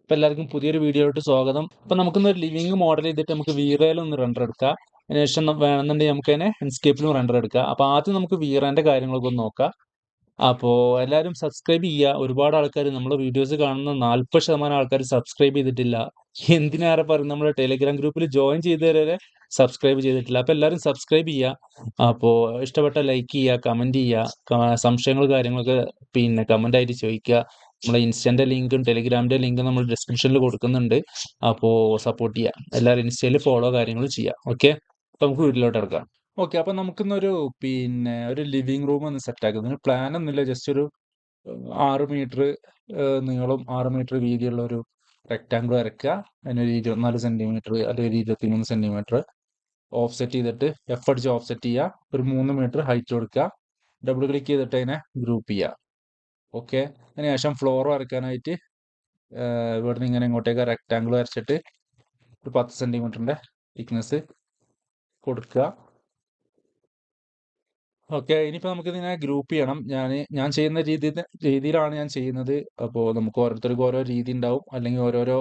അപ്പോൾ എല്ലാവർക്കും പുതിയൊരു വീഡിയോയിലോട്ട് സ്വാഗതം. അപ്പോൾ നമുക്കൊന്നൊരു ലിവിങ് മോഡൽ ചെയ്തിട്ട് നമുക്ക് വീറയിൽ ഒന്ന് റെൻഡർ എടുക്കാം. അതിനുശേഷം വേണമെന്നുണ്ടെങ്കിൽ നമുക്ക് തന്നെ എൻസ്കേപ്പിലും റെൻഡർ എടുക്കാം. അപ്പോൾ ആദ്യം നമുക്ക് വീറേൻ്റെ കാര്യങ്ങളൊക്കെ ഒന്ന് നോക്കാം. അപ്പോൾ എല്ലാവരും സബ്സ്ക്രൈബ് ചെയ്യുക. ഒരുപാട് ആൾക്കാർ നമ്മുടെ വീഡിയോസ് കാണുന്ന 40% ആൾക്കാർ സബ്സ്ക്രൈബ് ചെയ്തിട്ടില്ല. എന്തിനേറെ പറയും, നമ്മുടെ ടെലിഗ്രാം ഗ്രൂപ്പിൽ ജോയിൻ ചെയ്തവരെ സബ്സ്ക്രൈബ് ചെയ്തിട്ടില്ല. അപ്പോൾ എല്ലാവരും സബ്സ്ക്രൈബ് ചെയ്യുക. അപ്പോൾ ഇഷ്ടപ്പെട്ട ലൈക്ക് ചെയ്യുക, കമൻറ്റ് ചെയ്യുക, സംശയങ്ങൾ കാര്യങ്ങളൊക്കെ പിന്നെ കമൻ്റ് ആയിട്ട് ചോദിക്കുക. നമ്മളെ ഇൻസ്റ്റൻ്റെ ലിങ്കും ടെലിഗ്രാമിൻ്റെ ലിങ്കും നമ്മൾ ഡിസ്ക്രിപ്ഷനിൽ കൊടുക്കുന്നുണ്ട്. അപ്പോൾ സപ്പോർട്ട് ചെയ്യുക. എല്ലാവരും ഇൻസ്റ്റയിൽ ഫോളോ കാര്യങ്ങൾ ചെയ്യുക. ഓക്കെ, അപ്പോൾ നമുക്ക് വീട്ടിലോട്ട് ഇറക്കാം. ഓക്കെ, അപ്പം നമുക്കിന്നൊരു ഒരു ലിവിങ് റൂം ഒന്ന് സെറ്റാക്കുന്നതിന് പ്ലാൻ ഒന്നുമില്ല. ജസ്റ്റ് ഒരു 6 മീറ്റർ നീളം 6 മീറ്റർ വീതിയുള്ള ഒരു റെക്റ്റാങ്കിൾ വരയ്ക്കുക. അതിനൊരു 24 സെൻറ്റിമീറ്റർ അല്ലെങ്കിൽ ഒരു 23 സെൻറ്റിമീറ്റർ ഓഫ് സെറ്റ് ചെയ്തിട്ട് എഫ് അടിച്ച് ഓഫ് സെറ്റ് ചെയ്യുക. ഒരു 3 മീറ്റർ ഹൈറ്റ് കൊടുക്കുക. ഡബിൾ ക്ലിക്ക് ചെയ്തിട്ട് അതിനെ ഗ്രൂപ്പ് ചെയ്യുക. ഓക്കെ, അതിനുശേഷം ഫ്ലോർ വരയ്ക്കാനായിട്ട് ഇവിടുന്ന് ഇങ്ങനെ ഇങ്ങോട്ടേക്ക് റെക്റ്റാങ്കിൾ വരച്ചിട്ട് ഒരു 10 സെൻറ്റിമീറ്ററിൻ്റെ തിക്നെസ് കൊടുക്കുക. ഓക്കെ, ഇനിയിപ്പോൾ നമുക്കിതിനെ ഗ്രൂപ്പ് ചെയ്യണം. ഞാൻ ചെയ്യുന്ന രീതിയിലാണ് ഞാൻ ചെയ്യുന്നത്. അപ്പോൾ നമുക്ക് ഓരോരുത്തർക്കും ഓരോ രീതി ഉണ്ടാവും, അല്ലെങ്കിൽ ഓരോരോ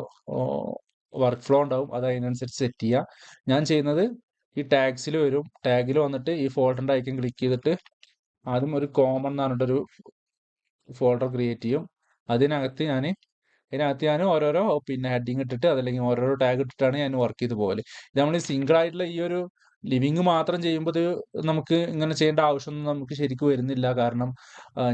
വർക്ക് ഫ്ലോ ഉണ്ടാവും. അത് അതിനനുസരിച്ച് സെറ്റ് ചെയ്യുക. ഞാൻ ചെയ്യുന്നത് ഈ ടാഗ്സിൽ വരും. ടാഗിൽ വന്നിട്ട് ഈ ഫോൾഡറിൻ്റെ ഐക്കൺ ക്ലിക്ക് ചെയ്തിട്ട് ആദ്യം ഒരു കോമൺ എന്ന് പറഞ്ഞിട്ടൊരു ഫോൾഡർ ക്രിയേറ്റ് ചെയ്യും. അതിനകത്ത് ഞാൻ ഓരോരോ ഹെഡിങ് ഇട്ടിട്ട് അതല്ലെങ്കിൽ ഓരോരോ ടാഗ് ഇട്ടിട്ടാണ് ഞാൻ വർക്ക് ചെയ്ത് പോകല്. ഇത് നമ്മൾ സിംഗിൾ ആയിട്ടുള്ള ഈ ഒരു ലിവിങ് മാത്രം ചെയ്യുമ്പോൾ നമുക്ക് ഇങ്ങനെ ചെയ്യേണ്ട ആവശ്യമൊന്നും നമുക്ക് ശരിക്കും വരുന്നില്ല. കാരണം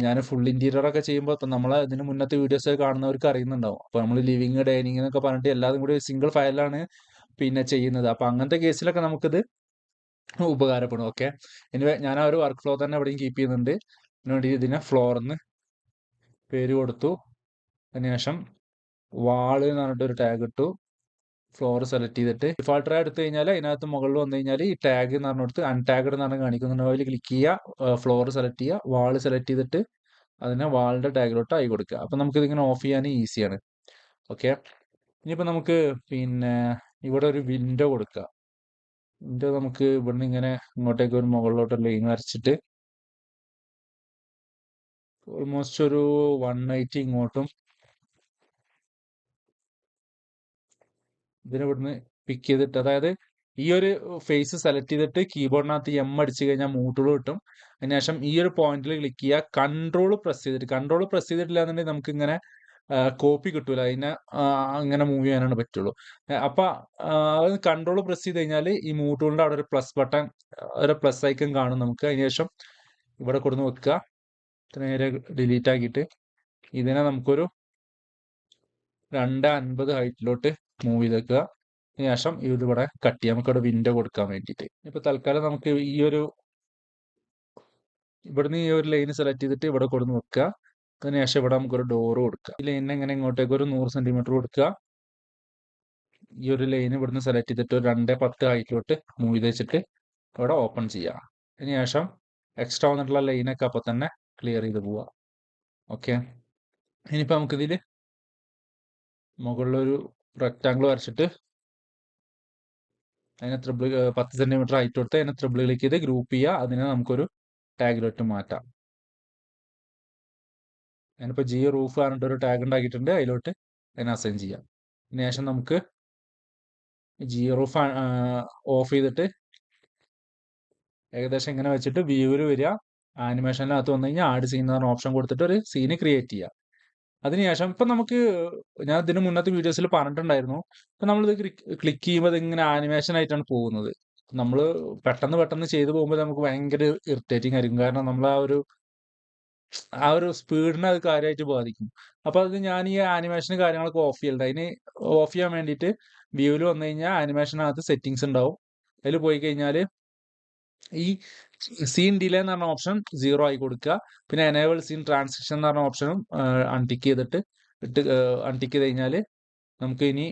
ഞാൻ ഫുൾ ഇൻറ്റീരിയർ ഒക്കെ ചെയ്യുമ്പോൾ ഇപ്പം നമ്മളെ ഇതിന് മുന്നത്തെ വീഡിയോസ് കാണുന്നവർക്ക് അറിയുന്നുണ്ടാവും. അപ്പോൾ നമ്മൾ ലിവിങ് ഡൈനിങ് എന്നൊക്കെ പറഞ്ഞിട്ട് എല്ലാതും കൂടി സിംഗിൾ ഫയലിലാണ് ചെയ്യുന്നത്. അപ്പോൾ അങ്ങനത്തെ കേസിലൊക്കെ നമുക്കിത് ഉപകാരപ്പെടും. ഓക്കെ, എനിവേ ഞാൻ ആ ഒരു വർക്ക് ഫ്ലോ തന്നെ എവിടെയും കീപ്പ് ചെയ്യുന്നുണ്ട്. അതിനുവേണ്ടി ഇതിനെ ഫ്ലോറിന്ന് പേര് കൊടുത്തു. അതിനുശേഷം വാള് എന്ന് പറഞ്ഞിട്ടൊരു ടാഗ് ഇട്ടു. ഫ്ലോർ സെലക്ട് ചെയ്തിട്ട് ഡിഫാൾട്ടർ എടുത്തു കഴിഞ്ഞാൽ അതിനകത്ത് മുകളിൽ വന്നു കഴിഞ്ഞാൽ ഈ ടാഗ് എന്ന് പറഞ്ഞിടത്ത് അൺടാഗഡ് എന്ന് പറഞ്ഞ് കാണിക്കുന്നുണ്ട്. അതിൽ ക്ലിക്ക് ചെയ്യുക, ഫ്ലോർ സെലക്ട് ചെയ്യുക, വാൾ സെലക്ട് ചെയ്തിട്ട് അതിനെ വാളിൻ്റെ ടാഗിലോട്ട് ആയി കൊടുക്കുക. അപ്പം നമുക്കിതിങ്ങനെ ഓഫ് ചെയ്യാൻ ഈസിയാണ്. ഓക്കെ, ഇനിയിപ്പോൾ നമുക്ക് ഇവിടെ ഒരു വിൻഡോ കൊടുക്കുക. വിൻഡോ നമുക്ക് ഇവിടുന്ന് ഇങ്ങനെ ഇങ്ങോട്ടേക്ക് ഒരു മുകളിലോട്ട് ലൈൻ വരച്ചിട്ട് ഓൾമോസ്റ്റ് ഒരു 180 ഇങ്ങോട്ടും ഇതിനെ ഇവിടുന്ന് പിക്ക് ചെയ്തിട്ട്, അതായത് ഈ ഒരു ഫേസ് സെലക്ട് ചെയ്തിട്ട് കീബോർഡിനകത്ത് എം അടിച്ചു കഴിഞ്ഞാൽ മൂട്ടുകൾ കിട്ടും. അതിനുശേഷം ഈ ഒരു പോയിന്റിൽ ക്ലിക്ക് ചെയ്യുക, കൺട്രോൾ പ്രസ് ചെയ്തിട്ടില്ല എന്നുണ്ടെങ്കിൽ നമുക്ക് ഇങ്ങനെ കോപ്പി കിട്ടൂല. അതിനെ അങ്ങനെ മൂവ് ചെയ്യാനാണ് പറ്റുള്ളൂ. അപ്പൊ അത് കൺട്രോൾ പ്രസ് ചെയ്ത് കഴിഞ്ഞാൽ ഈ മൂട്ടുകളുടെ അവിടെ ഒരു പ്ലസ് ബട്ടൺ, ഒരു പ്ലസ് ഐക്കൺ കാണും നമുക്ക്. അതിനുശേഷം ഇവിടെ കൊടുന്ന് വെക്കുക. നേരെ ഡിലീറ്റ് ആക്കിയിട്ട് ഇതിനെ നമുക്കൊരു 250 ഹൈറ്റിലോട്ട് മൂവ് ചെയ്തേക്കുക. അതിനുശേഷം ഇതിവിടെ കട്ട് ചെയ്യാം, നമുക്കിവിടെ വിൻഡോ കൊടുക്കാൻ വേണ്ടിയിട്ട്. ഇപ്പോൾ തൽക്കാലം നമുക്ക് ഇവിടുന്ന് ഈ ഒരു ലൈൻ സെലക്ട് ചെയ്തിട്ട് ഇവിടെ കൊടുന്ന് വെക്കുക. അതിനുശേഷം ഇവിടെ നമുക്കൊരു ഡോറ് കൊടുക്കുക. ഈ ലൈനിനെ ഇങ്ങനെ ഇങ്ങോട്ടേക്ക് ഒരു 100 സെൻറ്റിമീറ്റർ കൊടുക്കുക. ഈ ഒരു ലൈൻ ഇവിടുന്ന് സെലക്ട് ചെയ്തിട്ട് ഒരു 210 ഹൈറ്റിലോട്ട് മൂവ് ചെയ്ത് വെച്ചിട്ട് ഇവിടെ ഓപ്പൺ ചെയ്യുക. അതിനുശേഷം എക്സ്ട്രാ വന്നിട്ടുള്ള ലൈനൊക്കെ അപ്പോൾ തന്നെ ക്ലിയർ ചെയ്ത് പോവുക. ഓക്കെ, ഇനിയിപ്പോൾ നമുക്കിതിൽ മുകളിലൊരു റെക്റ്റാങ്കിൾ വരച്ചിട്ട് അതിനെ 10 സെൻറ്റിമീറ്റർ ഹൈറ്റ് കൊടുത്ത് അതിനെ ത്രിബിൾ ക്ലിക്ക് ചെയ്ത് ഗ്രൂപ്പ് ചെയ്യുക. അതിനെ നമുക്കൊരു ടാഗിലോട്ട് മാറ്റാം. ഞാനിപ്പോൾ ജി റൂഫ് പറഞ്ഞിട്ട് ഒരു ടാഗ് ഉണ്ടാക്കിയിട്ടുണ്ട്. അതിലോട്ട് അതിനെ അസൈൻ ചെയ്യാം. അതിനുശേഷം നമുക്ക് ജി റൂഫ് ഓഫ് ചെയ്തിട്ട് ഏകദേശം ഇങ്ങനെ വെച്ചിട്ട് വ്യൂവിൽ വരിക. ആനിമേഷനിനകത്ത് വന്നു കഴിഞ്ഞാൽ ആഡ് സീൻ എന്ന് പറഞ്ഞ ഓപ്ഷൻ കൊടുത്തിട്ട് ഒരു സീന് ക്രിയേറ്റ് ചെയ്യുക. അതിനുശേഷം ഇപ്പം നമുക്ക്, ഞാൻ ഇതിന് മുന്നത്തെ വീഡിയോസിൽ പറഞ്ഞിട്ടുണ്ടായിരുന്നു, ഇപ്പം നമ്മളിത് ക്ലിക്ക് ചെയ്യുമ്പോൾ ഇതിങ്ങനെ ആനിമേഷൻ ആയിട്ടാണ് പോകുന്നത്. നമ്മൾ പെട്ടെന്ന് ചെയ്തു പോകുമ്പോൾ നമുക്ക് ഭയങ്കര ഇറിറ്റേറ്റിംഗ് ആയിരിക്കും. കാരണം നമ്മൾ ആ ഒരു സ്പീഡിനെ അത് കാര്യമായിട്ട് ബാധിക്കും. അപ്പോൾ അത് ഞാൻ ഈ ആനിമേഷന് കാര്യങ്ങളൊക്കെ ഓഫ് ചെയ്യലുണ്ട്. അതിന് ഓഫ് ചെയ്യാൻ വേണ്ടിയിട്ട് വ്യൂവിൽ വന്നു കഴിഞ്ഞാൽ ആനിമേഷനകത്ത് സെറ്റിങ്സ് ഉണ്ടാവും. അതിൽ പോയി കഴിഞ്ഞാൽ ഈ സീൻ ഡിലേ എന്ന് പറഞ്ഞ ഓപ്ഷൻ 0 ആയി കൊടുക്കുക. പിന്നെ എനേബിൾ സീൻ ട്രാൻസിഷൻ എന്ന് പറഞ്ഞ ഓപ്ഷനും അൺടിക്ക് ചെയ്തിട്ട് അൺടിക്ക് ചെയ്ത് കഴിഞ്ഞാൽ നമുക്ക് ഇനി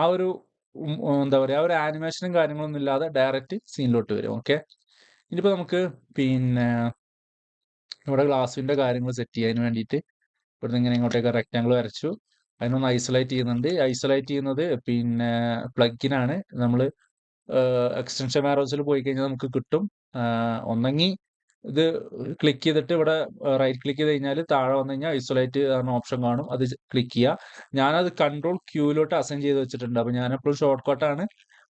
ആ ഒരു എന്താ പറയുക, ആ ഒരു ആനിമേഷനും കാര്യങ്ങളൊന്നും ഇല്ലാതെ ഡയറക്റ്റ് സീനിലോട്ട് വരും. ഓക്കെ, ഇനിയിപ്പോൾ നമുക്ക് ഇവിടെ ഗ്ലാസിൻ്റെ കാര്യങ്ങൾ സെറ്റ് ചെയ്യാൻ വേണ്ടിയിട്ട് ഇവിടുന്ന് ഇങ്ങനെ ഇങ്ങോട്ടേക്ക് റെക്റ്റാങ്കിൾ വരച്ചു. അതിനൊന്ന് ഐസൊലേറ്റ് ചെയ്യുന്നുണ്ട്. ഐസൊലേറ്റ് ചെയ്യുന്നത് പ്ലഗിനാണ്. നമ്മൾ എക്സ്റ്റൻഷൻ മാരോസിൽ പോയി കഴിഞ്ഞാൽ നമുക്ക് കിട്ടും. ഒന്നെങ്കിൽ ഇത് ക്ലിക്ക് ചെയ്തിട്ട് ഇവിടെ റൈറ്റ് ക്ലിക്ക് ചെയ്ത് കഴിഞ്ഞാൽ താഴെ വന്നു കഴിഞ്ഞാൽ ഐസൊലേറ്റ് എന്ന ഓപ്ഷൻ കാണും. അത് ക്ലിക്ക് ചെയ്യുക. ഞാനത് കൺട്രോൾ ക്യൂയിലോട്ട് അസൈൻ ചെയ്ത് വെച്ചിട്ടുണ്ട്. അപ്പോൾ ഞാൻ എപ്പോഴും ഷോർട്ട് കട്ടാണ്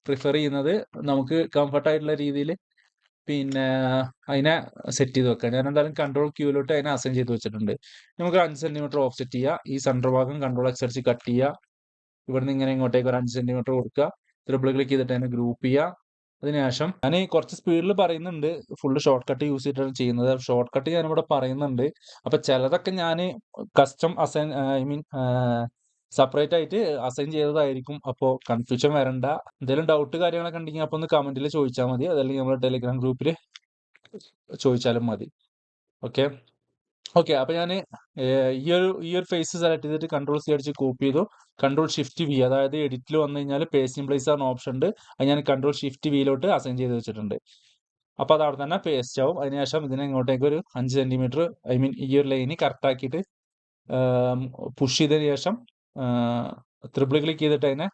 പ്രിഫർ ചെയ്യുന്നത്. നമുക്ക് കംഫർട്ട് ആയിട്ടുള്ള രീതിയിൽ പിന്നെ അതിനെ സെറ്റ് ചെയ്ത് വെക്കാം. ഞാൻ എന്തായാലും കൺട്രോൾ ക്യൂയിലോട്ട് അതിനെ അസൈൻ ചെയ്ത് വെച്ചിട്ടുണ്ട്. നമുക്ക് 5 സെന്റിമീറ്റർ ഓഫ്സെറ്റ് ചെയ്യുക. ഈ സെൻറ്റർ ഭാഗം കൺട്രോൾ എക്സ് അടിച്ച് കട്ട് ചെയ്യുക. ഇവിടുന്ന് ഇങ്ങനെ ഇങ്ങോട്ടേക്ക് ഒരു 5 സെന്റിമീറ്റർ കൊടുക്കുക. ട്രിപ്പിൾ ക്ലിക്ക് ചെയ്തിട്ട് അതിനെ ഗ്രൂപ്പ് ചെയ്യുക. അതിനുശേഷം ഞാൻ കുറച്ച് സ്പീഡിൽ പറയുന്നുണ്ട്, ഫുള്ള് ഷോർട്ട് കട്ട് യൂസ് ചെയ്തിട്ടാണ് ചെയ്യുന്നത്. ഷോർട്ട് കട്ട് ഞാനിവിടെ പറയുന്നുണ്ട്. അപ്പൊ ചിലതൊക്കെ ഞാൻ custom assign I mean separate ആയിട്ട് അസൈൻ ചെയ്തതായിരിക്കും. അപ്പോൾ കൺഫ്യൂഷൻ വരണ്ട. എന്തെങ്കിലും ഡൗട്ട് കാര്യങ്ങളൊക്കെ ഉണ്ടെങ്കിൽ അപ്പോൾ ഒന്ന് കമന്റിൽ ചോദിച്ചാൽ മതി. അതല്ലെങ്കിൽ നമ്മുടെ ടെലിഗ്രാം ഗ്രൂപ്പിൽ ചോദിച്ചാലും മതി. Okay okay. അപ്പൊ ഞാൻ ഈ ഒരു ഫേസ് സെലക്ട് ചെയ്തിട്ട് കൺട്രോൾ സി അടിച്ച് കോപ്പി ചെയ്തു. കൺട്രോൾ ഷിഫ്റ്റ് വി, അതായത് എഡിറ്റിൽ വന്നു കഴിഞ്ഞാൽ പേസ്റ്റ് ഇൻ പ്ലേസ് എന്ന ഓപ്ഷൻ ഉണ്ട്. അത് ഞാൻ കൺട്രോൾ ഷിഫ്റ്റ് വിയിലോട്ട് അസൈൻ ചെയ്ത് വെച്ചിട്ടുണ്ട്. അപ്പൊ അത് അവിടെ തന്നെ പേസ്റ്റ് ആവും. അതിനുശേഷം ഇതിനെ ഇങ്ങോട്ടേക്ക് ഒരു 5 സെന്റിമീറ്റർ ഐ മീൻ ഈ ഒരു ലൈന് കറക്റ്റ് ആക്കിയിട്ട് പുഷ് ചെയ്തതിന് ശേഷം ട്രിപ്പിൾ ക്ലിക്ക് ചെയ്തിട്ട് അതിനെ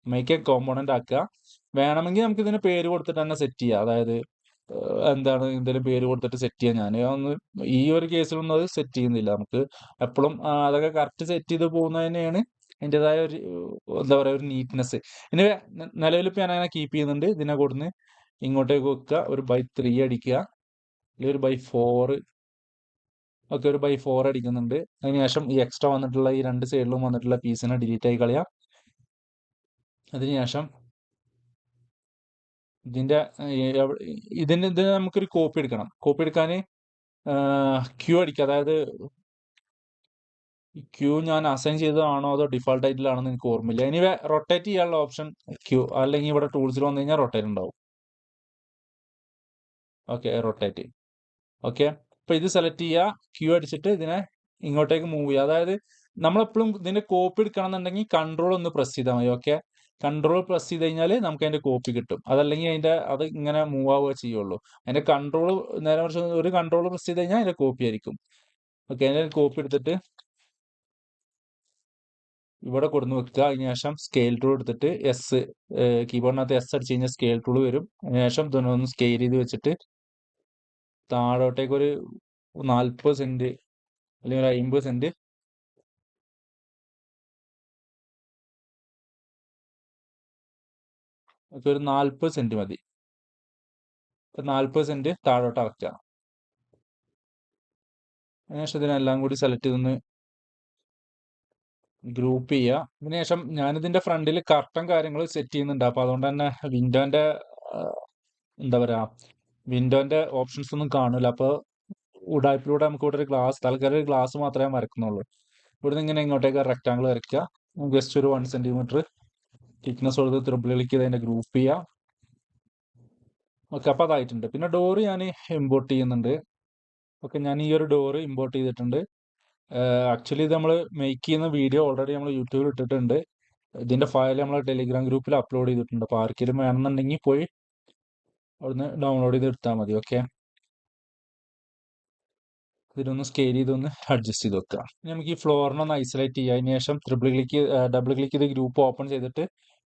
മേക്ക് എ കോമ്പോണന്റ് ആക്കുക. വേണമെങ്കിൽ നമുക്ക് ഇതിന് പേര് കൊടുത്തിട്ട് തന്നെ സെറ്റ് ചെയ്യാം. അതായത് എന്താണ് എന്തെങ്കിലും പേര് കൊടുത്തിട്ട് സെറ്റ് ചെയ്യാം. ഞാൻ ഒന്ന് ഈ ഒരു കേസിലൊന്നും അത് സെറ്റ് ചെയ്യുന്നില്ല. നമുക്ക് എപ്പോഴും അതൊക്കെ കറക്റ്റ് സെറ്റ് ചെയ്ത് പോകുന്നത് തന്നെയാണ് അതിൻ്റെതായ ഒരു എന്താ പറയുക ഒരു നീറ്റ്നെസ്. ഇനി നിലവിൽ ഇപ്പം ഞാൻ അങ്ങനെ കീപ്പ് ചെയ്യുന്നുണ്ട്. ഇതിനെ കൊടുന്ന് ഇങ്ങോട്ടേക്ക് വെക്കുക, ഒരു ബൈ 3 അടിക്കുക, അല്ലെങ്കിൽ ഒരു ബൈ 4 ഒക്കെ, ഒരു ബൈ 4 അടിക്കുന്നുണ്ട്. അതിനുശേഷം ഈ എക്സ്ട്രാ വന്നിട്ടുള്ള ഈ 2 സൈഡിലും വന്നിട്ടുള്ള പീസിനെ ഡിലീറ്റ് ആയി കളയാം. അതിനുശേഷം ഇതിന്റെ ഇതിന് നമുക്കൊരു കോപ്പി എടുക്കണം. കോപ്പി എടുക്കാൻ ക്യൂ അടിക്കുക. അതായത് ക്യൂ ഞാൻ അസൈൻ ചെയ്തതാണോ അതോ ഡിഫോൾട്ട് ആയിട്ടിലാണെന്ന് എനിക്ക് ഓർമ്മയില്ല. ഇനി റൊട്ടേറ്റ് ചെയ്യാനുള്ള ഓപ്ഷൻ ക്യൂ, അല്ലെങ്കിൽ ഇവിടെ ടൂൾസിൽ വന്നു കഴിഞ്ഞാൽ റൊട്ടേറ്റ് ഉണ്ടാവും. Okay, rotate. ഓക്കെ, അപ്പൊ ഇത് സെലക്ട് ചെയ്യുക, ക്യൂ അടിച്ചിട്ട് ഇതിനെ ഇങ്ങോട്ടേക്ക് മൂവ് ചെയ്യുക. അതായത് നമ്മളെപ്പോഴും ഇതിന്റെ കോപ്പി എടുക്കണം എന്നുണ്ടെങ്കിൽ കൺട്രോൾ ഒന്ന് പ്രസ് ചെയ്താൽ മതി. ഓക്കെ, കൺട്രോൾ പ്രസ് ചെയ്ത് കഴിഞ്ഞാൽ നമുക്ക് അതിന്റെ കോപ്പി കിട്ടും. അതല്ലെങ്കിൽ അത് ഇങ്ങനെ മൂവ് ആവുക ചെയ്യുള്ളൂ. അതിന്റെ കൺട്രോൾ നേരെ മറിച്ച് ഒരു കൺട്രോൾ പ്രസ് ചെയ്ത് കഴിഞ്ഞാൽ അതിന്റെ കോപ്പി ആയിരിക്കും. ഓക്കെ, അതിന്റെ കോപ്പി എടുത്തിട്ട് ഇവിടെ കൊടുന്ന് വെക്കുക. അതിനുശേഷം സ്കെയിൽ ടൂൾ എടുത്തിട്ട് കീബോർഡിനകത്ത് എസ് അടിച്ച് കഴിഞ്ഞാൽ സ്കെയിൽ ടൂൾ വരും. അതിനുശേഷം ഇതൊന്ന് സ്കെയിൽ ചെയ്ത് വെച്ചിട്ട് താഴോട്ടേക്ക് ഒരു 40 സെന്റ് അല്ലെങ്കിൽ ഒരു 50 സെന്റ് ഒക്കെ, ഒരു 40 സെന്റ് മതി. 40 സെന്റ് താഴോട്ട് ഇറക്കുക. അതിനുശേഷം ഇതിനെല്ലാം കൂടി സെലക്ട് ചെയ്തൊന്ന് ഗ്രൂപ്പ് ചെയ്യുക. അതിനുശേഷം ഞാനിതിന്റെ ഫ്രണ്ടിൽ കർട്ടൻ കാര്യങ്ങൾ സെറ്റ് ചെയ്യുന്നുണ്ട്. അപ്പൊ അതുകൊണ്ട് തന്നെ വിൻഡോന്റെ എന്താ പറയാ വിൻഡോന്റെ ഓപ്ഷൻസ് ഒന്നും കാണില്ല. അപ്പൊ ഉടായ്പിലൂടെ നമുക്ക് ഇവിടെ ഒരു തൽക്കാലം ഒരു ഗ്ലാസ് മാത്രമേ വരക്കുന്നുള്ളൂ. ഇവിടുന്ന് ഇങ്ങനെ ഇങ്ങോട്ടേക്ക് റെക്ടാങ്കിൾ വരയ്ക്കുക. ജസ്റ്റ് ഒരു 1 സെന്റിമീറ്റർ തിക്നെസ് കൊടുത്ത് ട്രിപ്പിൾ ക്ലിക്ക് ചെയ്ത് അതിന്റെ ഗ്രൂപ്പ് ചെയ്യുക. ഓക്കെ, അപ്പൊ അതായിട്ടുണ്ട്. പിന്നെ ഡോറ് ഞാൻ ഇമ്പോർട്ട് ചെയ്യുന്നുണ്ട്. ഓക്കെ, ഞാൻ ഈ ഒരു ഡോറ് ഇമ്പോർട്ട് ചെയ്തിട്ടുണ്ട്. ആക്ച്വലി ഇത് നമ്മൾ മേക്ക് ചെയ്യുന്ന വീഡിയോ ഓൾറെഡി നമ്മൾ യൂട്യൂബിൽ ഇട്ടിട്ടുണ്ട്. ഇതിന്റെ ഫയൽ നമ്മൾ ടെലിഗ്രാം ഗ്രൂപ്പിൽ അപ്ലോഡ് ചെയ്തിട്ടുണ്ട്. അപ്പൊ ആർക്കെങ്കിലും വേണമെന്നുണ്ടെങ്കിൽ പോയി അവിടുന്ന് ഡൗൺലോഡ് ചെയ്ത് എടുത്താൽ മതി. ഓക്കെ, ഇതിനൊന്ന് സ്കെയിൽ ചെയ്തൊന്ന് അഡ്ജസ്റ്റ് ചെയ്ത് വെക്കുക. നമുക്ക് ഈ ഫ്ലോറിനൊന്ന് ഐസൊലേറ്റ് ചെയ്യുക. അതിന് ശേഷം ഡബിൾ ക്ലിക്ക് ചെയ്ത് ഗ്രൂപ്പ് ഓപ്പൺ ചെയ്തിട്ട്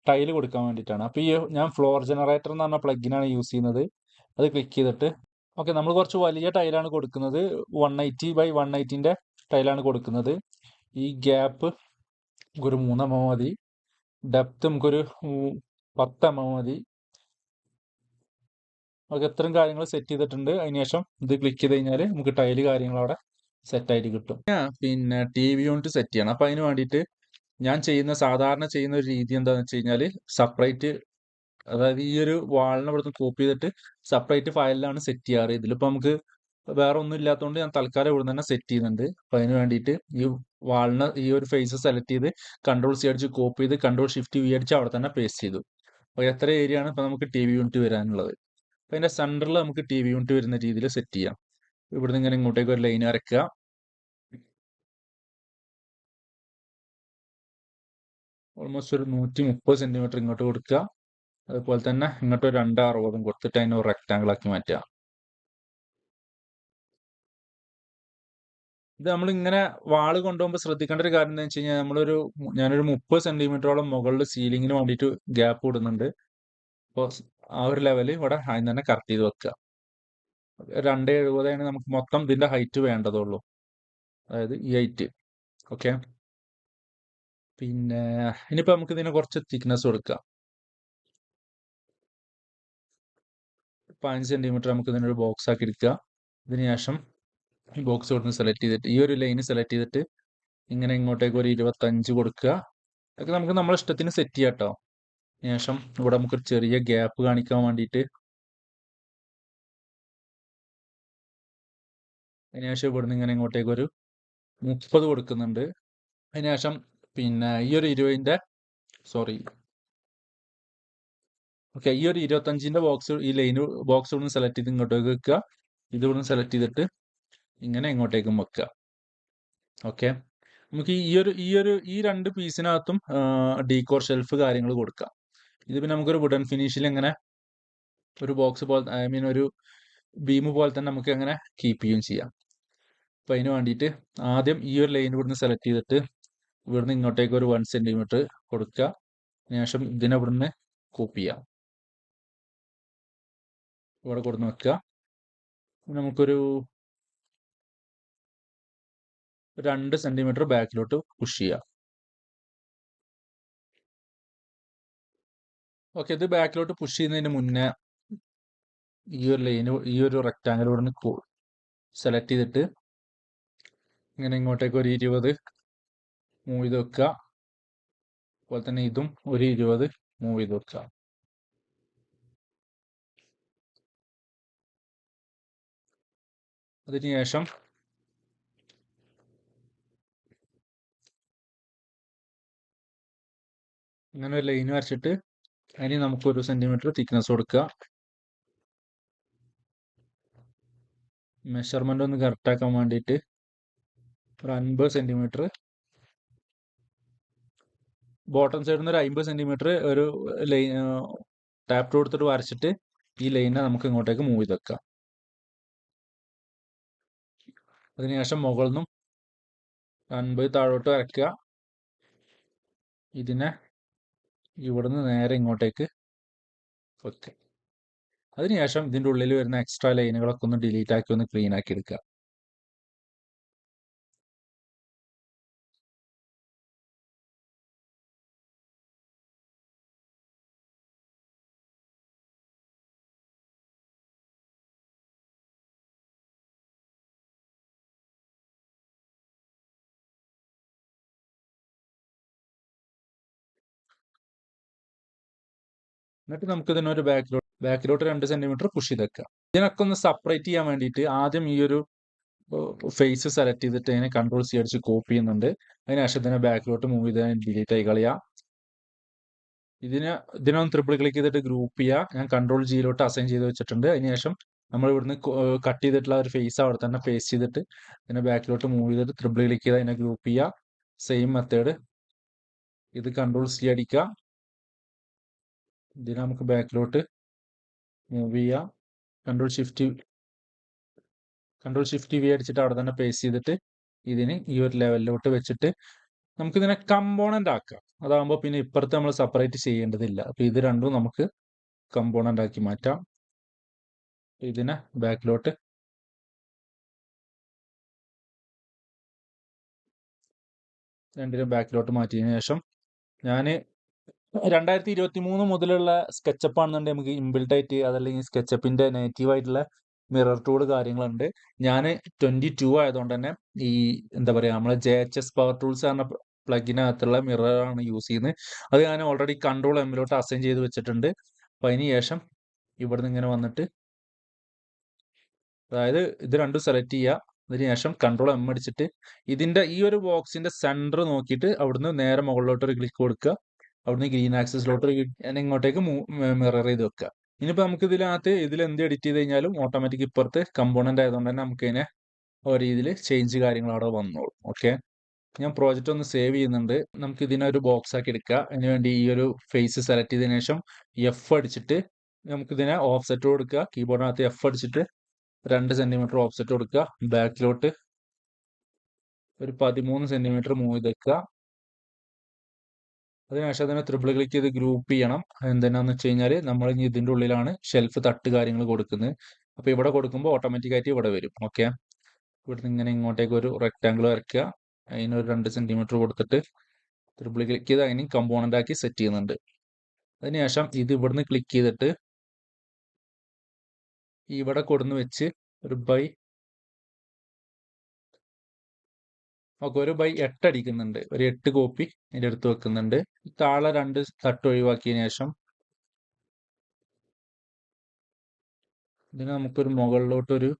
ടൈല് കൊടുക്കാൻ വേണ്ടിയിട്ടാണ്. അപ്പോൾ ഞാൻ ഫ്ലോർ ജനറേറ്റർ എന്ന് പറഞ്ഞ പ്ലഗിനാണ് യൂസ് ചെയ്യുന്നത്. അത് ക്ലിക്ക് ചെയ്തിട്ട് ഓക്കെ, നമ്മൾ കുറച്ച് വലിയ ടൈലാണ് കൊടുക്കുന്നത്. 180 by 180ന്റെ ടൈലാണ് കൊടുക്കുന്നത്. ഈ ഗ്യാപ്പ് ഒരു 3 mm മതി. ഡെപ്ത് നമുക്കൊരു 10 mm മതി. നമുക്ക് ഇത്രയും കാര്യങ്ങൾ സെറ്റ് ചെയ്തിട്ടുണ്ട്. അതിനുശേഷം ഇത് ക്ലിക്ക് ചെയ്ത് കഴിഞ്ഞാൽ നമുക്ക് ടൈല് കാര്യങ്ങൾ അവിടെ സെറ്റ് ആയിട്ട് കിട്ടും. പിന്നെ TV യൂണിറ്റ് സെറ്റ് ചെയ്യണം. അപ്പൊ അതിന് വേണ്ടിയിട്ട് ഞാൻ സാധാരണ ചെയ്യുന്ന ഒരു രീതി എന്താണെന്ന് വെച്ച് കഴിഞ്ഞാൽ സെപ്പറേറ്റ്, അതായത് ഈ ഒരു വാളിനെ ഇവിടുന്ന് കോപ്പി ചെയ്തിട്ട് സെപ്പറേറ്റ് ഫയലിലാണ് സെറ്റ് ചെയ്യാറ്. ഇതിലിപ്പോൾ നമുക്ക് വേറെ ഒന്നും ഇല്ലാത്തതുകൊണ്ട് ഞാൻ തൽക്കാലം ഇവിടെ തന്നെ സെറ്റ് ചെയ്യുന്നുണ്ട്. അപ്പൊ അതിന് വേണ്ടിയിട്ട് ഈ വാളിന് ഈ ഒരു ഫേസ് സെലക്ട് ചെയ്ത് കൺട്രോൾ സി അടിച്ച് കോപ്പി ചെയ്ത് കൺട്രോൾ ഷിഫ്റ്റ് വി അടിച്ച് അവിടെ തന്നെ പേസ്റ്റ് ചെയ്തു. അപ്പോൾ എത്ര ഏരിയ ആണ് ഇപ്പൊ നമുക്ക് TV യൂണിറ്റ് വരാനുള്ളത്. അപ്പൊ അതിന്റെ സെന്ററിൽ നമുക്ക് TV യൂണിറ്റ് വരുന്ന രീതിയിൽ സെറ്റ് ചെയ്യാം. ഇവിടുന്ന് ഇങ്ങനെ ഇങ്ങോട്ടേക്ക് ഒരു ലൈൻ വരയ്ക്കുക. ഓൾമോസ്റ്റ് ഒരു 130 സെന്റിമീറ്റർ ഇങ്ങോട്ട് കൊടുക്കുക. അതുപോലെ തന്നെ ഇങ്ങോട്ട് ഒരു 260 കൊടുത്തിട്ട് അതിനെ ഒരു റെക്ടാങ്കിൾ ആക്കി മാറ്റുക. ഇത് നമ്മൾ ഇങ്ങനെ വാള് കൊണ്ടുപോകുമ്പോൾ ശ്രദ്ധിക്കേണ്ട ഒരു കാര്യം എന്താ വെച്ച് കഴിഞ്ഞാൽ ഞാനൊരു 30 സെന്റിമീറ്ററോളം മുകളിൽ സീലിങ്ങിന് വേണ്ടിയിട്ട് ഗ്യാപ്പ് ഇടുന്നുണ്ട്. അപ്പോൾ ആ ഒരു ലെവല് ഇവിടെ ആദ്യം തന്നെ കറക്റ്റ് ചെയ്ത് വെക്കുക. 2.70 നമുക്ക് മൊത്തം ഇതിന്റെ ഹൈറ്റ് വേണ്ടതുള്ളൂ. അതായത് ഈ ഹൈറ്റ്. ഓക്കെ. പിന്നെ ഇനിയിപ്പോ നമുക്ക് ഇതിനെ കുറച്ച് തിക്നെസ് കൊടുക്കാം. 15 സെന്റിമീറ്റർ നമുക്ക് ഇതിനൊരു ബോക്സ് ആക്കി എടുക്കുക. ഇതിനുശേഷം ഈ ബോക്സ് ഇവിടുന്ന് സെലക്ട് ചെയ്തിട്ട് ഈ ഒരു ലൈന് സെലക്ട് ചെയ്തിട്ട് ഇങ്ങനെ ഇങ്ങോട്ടേക്ക് ഒരു 25 കൊടുക്കുക. അതൊക്കെ നമുക്ക് നമ്മുടെ ഇഷ്ടത്തിന് സെറ്റ് ചെയ്യാം കേട്ടോ. ശേഷം ഇവിടെ നമുക്കൊരു ചെറിയ ഗ്യാപ്പ് കാണിക്കാൻ വേണ്ടിയിട്ട് അതിനുശേഷം ഇവിടുന്ന് ഇങ്ങനെ ഇങ്ങോട്ടേക്ക് ഒരു 30 കൊടുക്കുന്നുണ്ട്. അതിനുശേഷം പിന്നെ ഈ ഒരു 20ന്റെ ഓക്കെ, ഈ ഒരു 25ന്റെ ബോക്സ് ഈ ലൈന് ബോക്സ് ഇവിടുന്ന് സെലക്ട് ചെയ്ത് ഇങ്ങോട്ടേക്ക് വെക്കുക. ഇത് ഇവിടുന്ന് സെലക്ട് ചെയ്തിട്ട് ഇങ്ങനെ ഇങ്ങോട്ടേക്കും വെക്കുക. ഓക്കെ. നമുക്ക് ഈ രണ്ട് പീസിനകത്തും ഡീകോർ ഷെൽഫ് കാര്യങ്ങൾ കൊടുക്കാം. ഇത് പിന്നെ നമുക്കൊരു വുഡൻ ഫിനിഷിൽ ഇങ്ങനെ ഒരു ബോക്സ് പോലെ, ഐ മീൻ ഒരു ബീം പോലെ തന്നെ നമുക്ക് അങ്ങനെ കീപ്പ് ചെയ്യുകയും ചെയ്യാം. അപ്പം അതിന് വേണ്ടിയിട്ട് ആദ്യം ഈ ഒരു ലൈൻ ഇവിടുന്ന് സെലക്ട് ചെയ്തിട്ട് ഇവിടുന്ന് ഇങ്ങോട്ടേക്ക് ഒരു 1 സെന്റിമീറ്റർ കൊടുക്കുക. ശേഷം ഇതിനെ ഇവിടുന്ന് കോപ്പി ചെയ്യാം, ഇവിടെ കൊടുന്ന് വെക്കുക. നമുക്കൊരു 2 സെന്റിമീറ്റർ ബാക്കിലോട്ട് പുഷ് ചെയ്യാം. ഓക്കെ, ഇത് ബാക്കിലോട്ട് പുഷ് ചെയ്യുന്നതിന് മുന്നേ ഈ ഒരു ലൈന് ഈ ഒരു റെക്റ്റാങ്കിൾ ഇവിടുന്ന് സെലക്ട് ചെയ്തിട്ട് ഇങ്ങനെ ഇങ്ങോട്ടേക്ക് ഒരു 20 മൂവ് ചെയ്ത് വെക്കുക. അതുപോലെ തന്നെ ഇതും ഒരു 20 മൂവ് ചെയ്ത് വെക്കുക. അതിനുശേഷം ഇങ്ങനെ ഒരു ലൈൻ വരച്ചിട്ട് അതിന് നമുക്ക് 1 സെന്റിമീറ്റർ തിക്നെസ് കൊടുക്കുക. മെഷർമെന്റ് ഒന്ന് കറക്റ്റ് ആക്കാൻ വേണ്ടിയിട്ട് ഒരു 50 സെന്റിമീറ്റർ ബോട്ടം സൈഡിൽ നിന്ന് ഒരു 50 സെന്റിമീറ്റർ ഒരു ലൈൻ ടാപ്പ് കൊടുത്തിട്ട് വരച്ചിട്ട് ഈ ലൈനെ നമുക്ക് ഇങ്ങോട്ടേക്ക് മൂവ് ചെയ്ത് വെക്കാം. അതിനുശേഷം മുകളിൽ നിന്നും 50 താഴോട്ട് വരയ്ക്കുക. ഇതിനെ ഇവിടുന്ന് നേരെ ഇങ്ങോട്ടേക്ക് വെക്കുക. അതിനുശേഷം ഇതിൻ്റെ ഉള്ളിൽ വരുന്ന എക്സ്ട്രാ ലൈനുകളൊക്കെ ഒന്ന് ഡിലീറ്റ് ആക്കി ഒന്ന് ക്ലീൻ ആക്കി എടുക്കുക. എന്നിട്ട് നമുക്ക് ഇതിനൊരു ബാക്കിലോട്ട് 2 സെന്റിമീറ്റർ പുഷ് ചെയ്ത് വെക്കുക. ഇതിനൊക്കെ ഒന്ന് സെപ്പറേറ്റ് ചെയ്യാൻ വേണ്ടിയിട്ട് ആദ്യം ഈ ഒരു ഫേസ് സെലക്ട് ചെയ്തിട്ട് അതിനെ കൺട്രോൾ C അടിച്ച് കോപ്പി ചെയ്യുന്നുണ്ട്. അതിനുശേഷം ഇതിനെ ബാക്കിലോട്ട് മൂവ് ചെയ്ത് ഡിലീറ്റ് ആയി കളയുക. ഇതിനൊന്ന് ട്രിപ്പിൾ ക്ലിക്ക് ചെയ്തിട്ട് ഗ്രൂപ്പ് ചെയ്യുക. ഞാൻ കൺട്രോൾ Gയിലോട്ട് അസൈൻ ചെയ്ത് വെച്ചിട്ടുണ്ട്. അതിനുശേഷം നമ്മൾ ഇവിടുന്ന് കട്ട് ചെയ്തിട്ടുള്ള ഒരു ഫേസ് അവിടെ തന്നെ പേസ്റ്റ് ചെയ്തിട്ട് ഇതിനെ ബാക്കിലോട്ട് മൂവ് ചെയ്തിട്ട് ട്രിപ്പിൾ ക്ലിക്ക് ചെയ്ത് അതിനെ ഗ്രൂപ്പ് ചെയ്യുക. സെയിം മെത്തേഡ് ഇത് കൺട്രോൾ C അടിക്കുക. ഇതിനെ നമുക്ക് ബാക്കിലോട്ട് മൂവ് ചെയ്യാം. കൺട്രോൾ ഷിഫ്റ്റ് V അടിച്ചിട്ട് അവിടെ തന്നെ പേസ്റ്റ് ചെയ്തിട്ട് ഇതിന് ഈ ഒരു ലെവലിലോട്ട് വെച്ചിട്ട് നമുക്കിതിനെ കമ്പോണന്റ് ആക്കാം. അതാകുമ്പോൾ പിന്നെ ഇപ്പുറത്ത് നമ്മൾ സെപ്പറേറ്റ് ചെയ്യേണ്ടതില്ല. അപ്പോൾ ഇത് രണ്ടും നമുക്ക് കമ്പോണന്റ് ആക്കി മാറ്റാം. ഇതിനെ ബാക്കിലോട്ട് രണ്ടിനും ബാക്കിലോട്ട് മാറ്റിയതിനു ശേഷം ഞാൻ 2023 മുതലുള്ള സ്കെച്ചപ്പ് ആണെന്നുണ്ടെങ്കിൽ നമുക്ക് ഇൻബിൽട്ട് ആയിട്ട് അതല്ലെങ്കിൽ സ്കെച്ചപ്പിന്റെ നേറ്റീവ് ആയിട്ടുള്ള മിറർ ടൂൾ കാര്യങ്ങളുണ്ട്. ഞാൻ 22 ആയതുകൊണ്ട് തന്നെ ഈ എന്താ പറയുക നമ്മളെ JHS പവർ ടൂൾസ് എന്ന പ്ലഗിനകത്തുള്ള മിററാണ് യൂസ് ചെയ്യുന്നത്. അത് ഞാൻ ഓൾറെഡി കൺട്രോൾ എമ്മിലോട്ട് അസൈൻ ചെയ്ത് വെച്ചിട്ടുണ്ട്. അപ്പം അതിന് ശേഷം ഇവിടുന്ന് ഇങ്ങനെ വന്നിട്ട് അതായത് ഇത് രണ്ടും സെലക്ട് ചെയ്യുക. അതിനുശേഷം കൺട്രോൾ M അടിച്ചിട്ട് ഇതിന്റെ ഈ ഒരു ബോക്സിന്റെ സെന്റർ നോക്കിയിട്ട് അവിടുന്ന് നേരെ മുകളിലോട്ട് ഒരു ക്ലിക്ക് കൊടുക്കുക. അവിടുന്ന് ഗ്രീൻ ആക്സിസിലോട്ട് ഇങ്ങോട്ടേക്ക് മിറർ ചെയ്ത് വെക്കുക. ഇനിയിപ്പോൾ നമുക്ക് ഇതിൽ എന്ത് എഡിറ്റ് ചെയ്ത് കഴിഞ്ഞാലും ഓട്ടോമാറ്റിക് ഇപ്പുറത്ത് കമ്പോണന്റ് ആയതുകൊണ്ട് തന്നെ നമുക്ക് ഇതിനെ ഓരോ രീതിയിൽ ചേഞ്ച് കാര്യങ്ങൾ അവിടെ വന്നോളും. ഓക്കെ, ഞാൻ പ്രോജക്റ്റ് ഒന്ന് സേവ് ചെയ്യുന്നുണ്ട്. നമുക്ക് ഇതിനെ ഒരു ബോക്സ് ആക്കി എടുക്കുക. അതിനുവേണ്ടി ഈ ഒരു ഫേസ് സെലക്ട് ചെയ്തതിനു ശേഷം F അടിച്ചിട്ട് നമുക്കിതിനെ ഓഫ്സെറ്റ് കൊടുക്കുക. കീബോർഡിനകത്ത് F അടിച്ചിട്ട് 2 സെന്റിമീറ്റർ ഓഫ്സെറ്റ് കൊടുക്കുക. ബാക്കിലോട്ട് ഒരു 13 സെന്റിമീറ്റർ മൂവ് ചെയ്ത് വെക്കുക. അതിനുശേഷം അതിനെ ട്രിപ്പിൾ ക്ലിക്ക് ചെയ്ത് ഗ്രൂപ്പ് ചെയ്യണം. എന്തിനാന്ന് വെച്ച് കഴിഞ്ഞാൽ നമ്മൾ ഇനി ഇതിൻ്റെ ഉള്ളിലാണ് ഷെൽഫ് തട്ട് കാര്യങ്ങൾ കൊടുക്കുന്നത്. അപ്പോൾ ഇവിടെ കൊടുക്കുമ്പോൾ ഓട്ടോമാറ്റിക്കായിട്ട് ഇവിടെ വരും. ഓക്കെ, ഇവിടുന്ന് ഇങ്ങനെ ഇങ്ങോട്ടേക്ക് ഒരു റെക്റ്റാങ്കിൾ വരയ്ക്കുക. അതിനൊരു 2 സെന്റിമീറ്റർ കൊടുത്തിട്ട് ട്രിപ്പിൾ ക്ലിക്ക് ചെയ്ത് അതിന് കമ്പോണന്റ് ആക്കി സെറ്റ് ചെയ്യുന്നുണ്ട്. അതിനുശേഷം ഇത് ഇവിടുന്ന് ക്ലിക്ക് ചെയ്തിട്ട് ഇവിടെ കൊടുന്ന് വെച്ച് ഒരു ബൈ ഓക്കെ, ഒരു ബൈ 8 അടിക്കുന്നുണ്ട്. ഒരു 8 കോപ്പി ഇതിൻ്റെ അടുത്ത് വെക്കുന്നുണ്ട്. താഴെ 2 തട്ട് ഒഴിവാക്കിയതിന് ശേഷം ഇതിന് നമുക്കൊരു മുകളിലോട്ടൊരു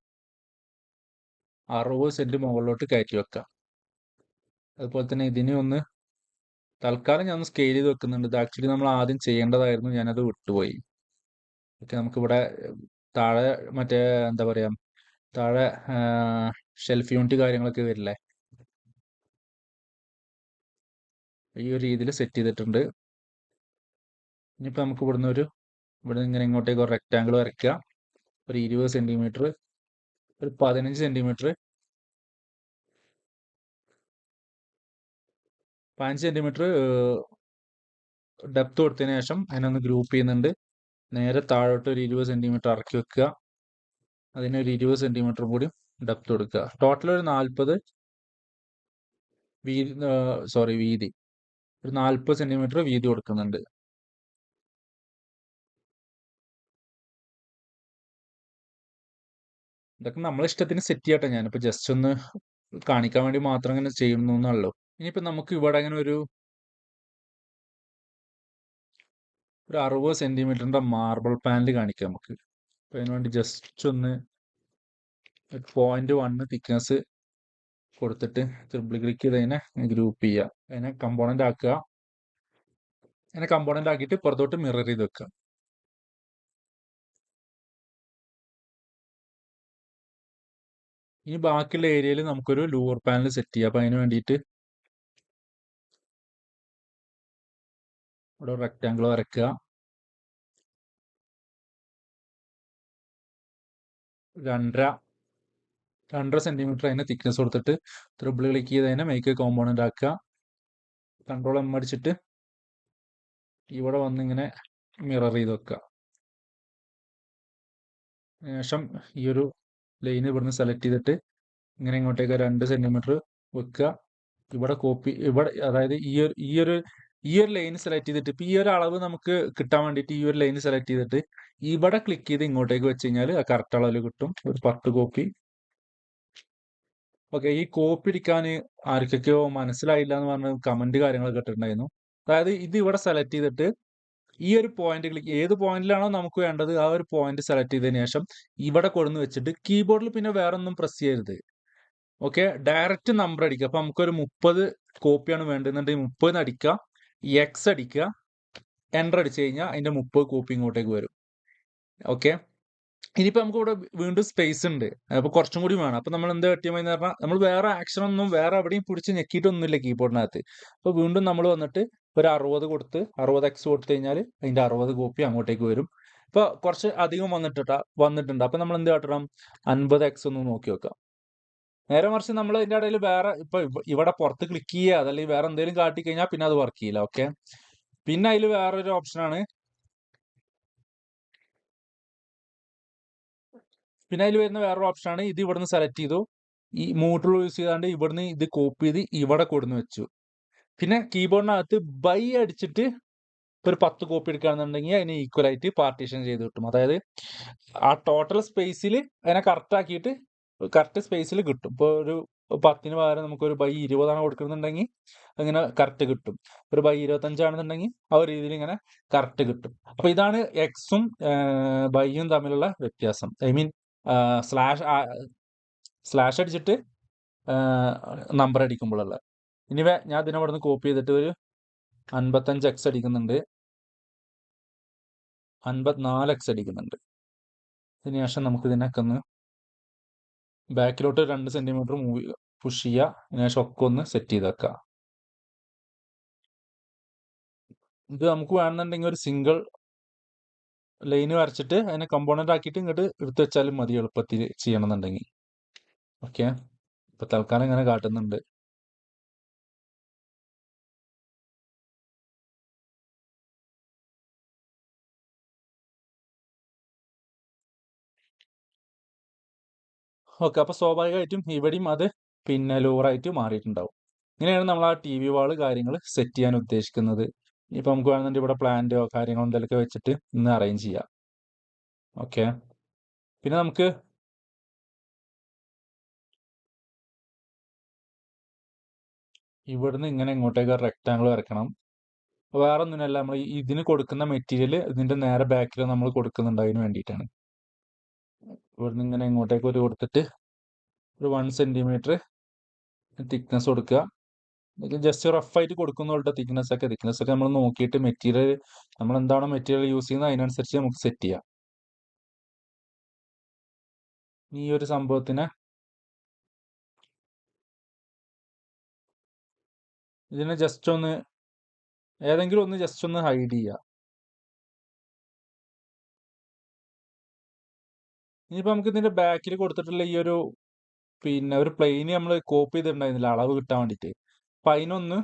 60 സെന്റ് മുകളിലോട്ട് കയറ്റി വെക്കാം. അതുപോലെ തന്നെ ഇതിനെ ഒന്ന് തൽക്കാലം ഞാൻ ഒന്ന് സ്കെയിൽ ചെയ്ത് വെക്കുന്നുണ്ട്. ഇത് ആക്ച്വലി നമ്മൾ ആദ്യം ചെയ്യേണ്ടതായിരുന്നു, ഞാനത് വിട്ടുപോയി. ഓക്കെ, നമുക്കിവിടെ താഴെ മറ്റേ എന്താ പറയാ, താഴെ ഷെൽഫ് യൂണിറ്റ് കാര്യങ്ങളൊക്കെ വരില്ലേ, ഈ ഒരു രീതിയിൽ സെറ്റ് ചെയ്തിട്ടുണ്ട്. ഇനിയിപ്പോൾ നമുക്ക് ഇവിടെ ഇങ്ങനെ ഇങ്ങോട്ടേക്ക് ഒരു റെക്റ്റാങ്കിൾ വരയ്ക്കുക. ഒരു 20 സെന്റിമീറ്റർ, ഒരു 15 സെന്റിമീറ്റർ, 15 സെന്റിമീറ്റർ ഡെപ്ത് കൊടുത്തതിന് ശേഷം അതിനൊന്ന് ഗ്രൂപ്പ് ചെയ്യുന്നുണ്ട്. നേരെ താഴോട്ട് ഒരു 20 സെന്റിമീറ്റർ ഇറക്കി വെക്കുക. അതിനൊരു 20 സെന്റിമീറ്റർ കൂടി ഡെപ്ത് കൊടുക്കുക. ടോട്ടൽ ഒരു 40 വീതി, ഒരു 40 സെന്റിമീറ്റർ വീതി കൊടുക്കുന്നുണ്ട്. ഇതൊക്കെ നമ്മളെ ഇഷ്ടത്തിന് സെറ്റ് ചെയ്യട്ടെ. ഞാനിപ്പോൾ ജസ്റ്റ് ഒന്ന് കാണിക്കാൻ വേണ്ടി മാത്രം ഇങ്ങനെ ചെയ്യുന്നു എന്നുള്ളൂ. ഇനിയിപ്പോൾ നമുക്ക് ഇവിടെ അങ്ങനെ ഒരു 60 സെന്റിമീറ്ററിന്റെ മാർബിൾ പാനൽ കാണിക്കാം നമുക്ക്. അപ്പോൾ അതിന് വേണ്ടി ജസ്റ്റ് ഒന്ന് 0.1 തിക്നെസ് കൊടുത്തിട്ട് ട്രിപ്പിൾ ക്ലിക്ക് ചെയ്ത് അതിനെ ഗ്രൂപ്പ് ചെയ്യുക. അതിനെ കമ്പോണന്റ് ആക്കുക. അതിനെ കമ്പോണന്റ് ആക്കിയിട്ട് പുറത്തോട്ട് മിറർ ചെയ്ത് വെക്കുക. ഇനി ബാക്കിയുള്ള ഏരിയയിൽ നമുക്കൊരു ലൂവർ പാനൽ സെറ്റ് ചെയ്യാം. അപ്പോൾ അതിന് വേണ്ടിയിട്ട് ഇവിടെ റെക്റ്റാങ്കിൾ വരയ്ക്കുക. 2.5 സെന്റിമീറ്റർ അതിനെ തിക്നെസ് കൊടുത്തിട്ട് ട്രിപ്പിൾ ക്ലിക്ക് ചെയ്ത് അതിനെ മേക്ക് കോമ്പോണന്റ് ആക്കുക. കൺട്രോൾ എം അടിച്ചിട്ട് ഇവിടെ വന്ന് ഇങ്ങനെ മിറർ ചെയ്ത് വെക്കുക. ശേഷം ഈ ഒരു ലൈൻ ഇവിടുന്ന് സെലക്ട് ചെയ്തിട്ട് ഇങ്ങനെ ഇങ്ങോട്ടേക്ക് 2 സെന്റിമീറ്റർ വെക്കുക. ഇവിടെ അതായത് ഈ ഒരു ലൈൻ സെലക്ട് ചെയ്തിട്ട് ഇപ്പൊ ഈ ഒരു അളവ് നമുക്ക് കിട്ടാൻ വേണ്ടിയിട്ട് ഈ ഒരു ലൈൻ സെലക്ട് ചെയ്തിട്ട് ഇവിടെ ക്ലിക്ക് ചെയ്ത് ഇങ്ങോട്ടേക്ക് വെച്ച് കഴിഞ്ഞാൽ കറക്റ്റ് അളവിൽ കിട്ടും. ഒരു 10 കോപ്പി. ഓക്കെ, ഈ കോപ്പി അടിക്കാൻ ആർക്കൊക്കെയോ മനസ്സിലായില്ല എന്ന് പറഞ്ഞ കമന്റ് കാര്യങ്ങളൊക്കെ ഇട്ടിട്ടുണ്ടായിരുന്നു. അതായത് ഇത് ഇവിടെ സെലക്ട് ചെയ്തിട്ട് ഈ ഒരു പോയിന്റ് ഏത് പോയിന്റിലാണോ നമുക്ക് വേണ്ടത് ആ ഒരു പോയിന്റ് സെലക്ട് ചെയ്തതിനു ശേഷം ഇവിടെ കൊണ്ടുവന്ന് വെച്ചിട്ട് കീബോർഡിൽ പിന്നെ വേറെ ഒന്നും പ്രസ് ചെയ്യരുത്. ഓക്കെ, ഡയറക്റ്റ് നമ്പർ അടിക്കുക. അപ്പൊ നമുക്കൊരു 30 കോപ്പിയാണ് വേണ്ടതെന്നുണ്ടെങ്കിൽ 30 അടിക്കുക, എക്സ് അടിക്കുക, എൻ്റർ അടിച്ചു കഴിഞ്ഞാൽ അതിന്റെ 30 കോപ്പി ഇങ്ങോട്ടേക്ക് വരും. ഓക്കെ, ഇനിയിപ്പോ നമുക്ക് ഇവിടെ വീണ്ടും സ്പേസ് ഉണ്ട്. അപ്പൊ കുറച്ചും കൂടി വേണം. അപ്പൊ നമ്മൾ എന്ത് പറ്റിയെന്ന് പറഞ്ഞാൽ നമ്മൾ വേറെ ആക്ഷൻ ഒന്നും വേറെ എവിടെയും പിടിച്ച് ഞെക്കിയിട്ടൊന്നുമില്ല കീബോർഡിനകത്ത്. അപ്പൊ വീണ്ടും നമ്മൾ വന്നിട്ട് ഒരു 60 കൊടുത്ത് 60 എക്സ് കൊടുത്തു കഴിഞ്ഞാൽ അതിന്റെ 60 കോപ്പി അങ്ങോട്ടേക്ക് വരും. ഇപ്പൊ കുറച്ച് അധികം വന്നിട്ടുണ്ട്. അപ്പൊ നമ്മൾ എന്ത് കാട്ടണം, 50 എക്സ് ഒന്ന് നോക്കി വെക്കാം. നേരെ മറിച്ച് നമ്മൾ ഇതിന്റെ ഇടയിൽ വേറെ ഇപ്പൊ ഇവിടെ പുറത്ത് ക്ലിക്ക് ചെയ്യുക അതല്ലെങ്കിൽ വേറെ എന്തെങ്കിലും കാട്ടി കഴിഞ്ഞാൽ പിന്നെ അത് വർക്ക് ചെയ്യില്ല. ഓക്കെ, പിന്നെ അതിൽ വേറൊരു ഓപ്ഷനാണ് വരുന്ന വേറൊരു ഓപ്ഷനാണ് ഇത്. ഇവിടുന്ന് സെലക്ട് ചെയ്തു, ഈ മൂവ് ടൂൾ യൂസ് ചെയ്താണ്ട് ഇവിടുന്ന് ഇത് കോപ്പി ചെയ്ത് ഇവിടെ കൊടുന്ന് വെച്ചു. പിന്നെ കീബോർഡിനകത്ത് ബൈ അടിച്ചിട്ട് ഒരു 10 കോപ്പി എടുക്കുകയാണെന്നുണ്ടെങ്കിൽ അതിന് ഈക്വൽ ആയിട്ട് പാർട്ടീഷൻ ചെയ്ത് കിട്ടും. അതായത് ആ ടോട്ടൽ സ്പേസിൽ അതിനെ കറക്റ്റ് ആക്കിയിട്ട് കറക്റ്റ് സ്പേസിൽ കിട്ടും. ഇപ്പോൾ ഒരു 10 പകരം നമുക്കൊരു ബൈ 20 കൊടുക്കുന്നുണ്ടെങ്കിൽ അങ്ങനെ കറക്റ്റ് കിട്ടും. ഒരു ബൈ 25 ആണെന്നുണ്ടെങ്കിൽ ആ ഒരു രീതിയിൽ ഇങ്ങനെ കറക്റ്റ് കിട്ടും. അപ്പൊ ഇതാണ് എക്സും ബൈയും തമ്മിലുള്ള വ്യത്യാസം. ഐ മീൻ സ്ലാഷ് അടിച്ചിട്ട് നമ്പർ അടിക്കുമ്പോഴുള്ള. ഇനി ഞാൻ ഇതിനെ ഇവിടെ നിന്ന് കോപ്പി ചെയ്തിട്ട് ഒരു 55 എക്സ് അടിക്കുന്നുണ്ട്, 54 എക്സ് അടിക്കുന്നുണ്ട്. അതിനുശേഷം നമുക്ക് ഇതിനൊക്കെ ഒന്ന് ബാക്കിലോട്ട് 2 സെന്റിമീറ്റർ പുഷ് ചെയ്യുക. അതിനുശേഷം ഒക്കെ ഒന്ന് സെറ്റ് ചെയ്ത് വെക്കുക. ഇത് നമുക്ക് വേണമെന്നുണ്ടെങ്കിൽ ഒരു സിംഗിൾ ലൈന് വരച്ചിട്ട് അതിനെ കമ്പോണന്റ് ആക്കിയിട്ട് ഇങ്ങോട്ട് എടുത്തു വെച്ചാലും മതി, എളുപ്പത്തിൽ ചെയ്യണമെന്നുണ്ടെങ്കിൽ. ഓക്കെ, ഇപ്പൊ തൽക്കാലം ഇങ്ങനെ കാട്ടുന്നുണ്ട്. ഓക്കെ, അപ്പോൾ സ്വാഭാവികമായിട്ടും ഇവിടെയും അത് പിന്നെ ലോവറായിട്ട് മാറിയിട്ടുണ്ടാവും. ഇങ്ങനെയാണ് നമ്മൾ ആ ടി വി വാള് കാര്യങ്ങൾ സെറ്റ് ചെയ്യാൻ ഉദ്ദേശിക്കുന്നത്. ഇപ്പം നമുക്ക് വേണമെന്നുണ്ടെങ്കിൽ ഇവിടെ പ്ലാന്റോ കാര്യങ്ങളോ എന്തെങ്കിലുമൊക്കെ വെച്ചിട്ട് ഇന്ന് അറേഞ്ച് ചെയ്യാം. ഓക്കെ, പിന്നെ നമുക്ക് ഇവിടുന്ന് ഇങ്ങനെ ഇങ്ങോട്ടേക്ക് റെക്റ്റാങ്കിൾ വരയ്ക്കണം. വേറെ ഒന്നിനല്ല, നമ്മൾ ഇതിന് കൊടുക്കുന്ന മെറ്റീരിയൽ ഇതിന്റെ നേരെ ബാക്കിൽ നമ്മൾ കൊടുക്കുന്നുണ്ട്, അതിന് വേണ്ടിയിട്ടാണ്. ഇവിടുന്ന് ഇങ്ങനെ ഇങ്ങോട്ടേക്ക് ഒരു കൊടുത്തിട്ട് ഒരു 1 സെന്റിമീറ്റർ തിക്നെസ് കൊടുക്കുക. ജസ്റ്റ് റഫായിട്ട് കൊടുക്കുന്നുള്ളൂ തിക്നെസ് ഒക്കെ നമ്മൾ നോക്കിയിട്ട് മെറ്റീരിയൽ നമ്മൾ എന്താണോ മെറ്റീരിയൽ യൂസ് ചെയ്യുന്നത് അതിനനുസരിച്ച് നമുക്ക് സെറ്റ് ചെയ്യാം. ഈ ഒരു സംഭവത്തിന് ഇതിനെ ജസ്റ്റ് ഒന്ന് ഏതെങ്കിലും ഒന്ന് ജസ്റ്റ് ഒന്ന് ഹൈഡ് ചെയ്യുക. ഇനിയിപ്പോ നമുക്ക് ഇതിന്റെ ബാക്കിൽ കൊടുത്തിട്ടുള്ള ഈ ഒരു പിന്നെ ഒരു പ്ലെയിന് നമ്മൾ കോപ്പി ചെയ്തിട്ടുണ്ടായിരുന്നില്ല അളവ് കിട്ടാൻ വേണ്ടിയിട്ട്. അപ്പൊ അതിനൊന്ന്